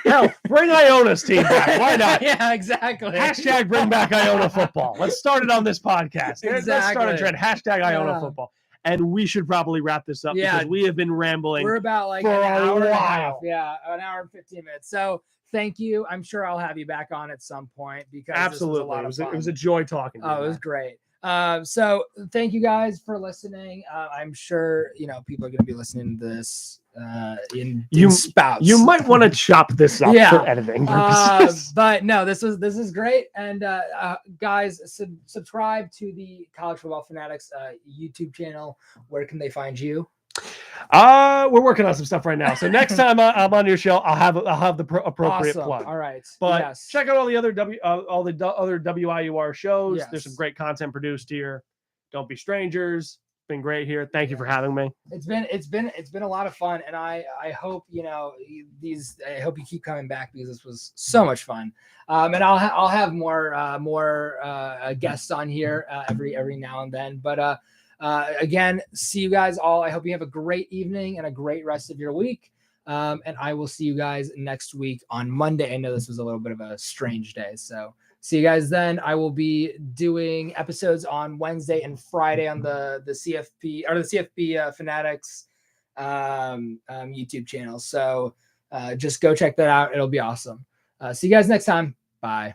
Hell, bring Iona's team back. Why not? Yeah, exactly. Hashtag bring back Iona football. Let's start it on this podcast. Exactly. Let's start a trend. Hashtag Iona football. And we should probably wrap this up because we have been rambling. We're about like for an hour a and a while. half. Yeah, an hour and 15 minutes. So thank you. I'm sure I'll have you back on at some point because absolutely, this was a lot of fun. It was a joy talking to you. Oh, it was great. So thank you guys for listening. I'm sure people are going to be listening to this in spouts. You might want to chop this up for editing purposes. But no, this is great. And guys, subscribe to the College Football Fanatics YouTube channel. Where can they find you? We're working on some stuff right now. So next time I'm on your show, I'll have the appropriate plug. All right. But check out all the other other WIUR shows. Yes. There's some great content produced here. Don't be strangers. It's been great here. Thank you for having me. It's been a lot of fun, and I hope I hope you keep coming back because this was so much fun. And I'll have more guests on here every now and then. But again, see you guys all. I hope you have a great evening and a great rest of your week. And I will see you guys next week on Monday. I know this was a little bit of a strange day, so see you guys then. I will be doing episodes on Wednesday and Friday on the CFP or the CFP Fanatics YouTube channel. So just go check that out. It'll be awesome. See you guys next time. Bye.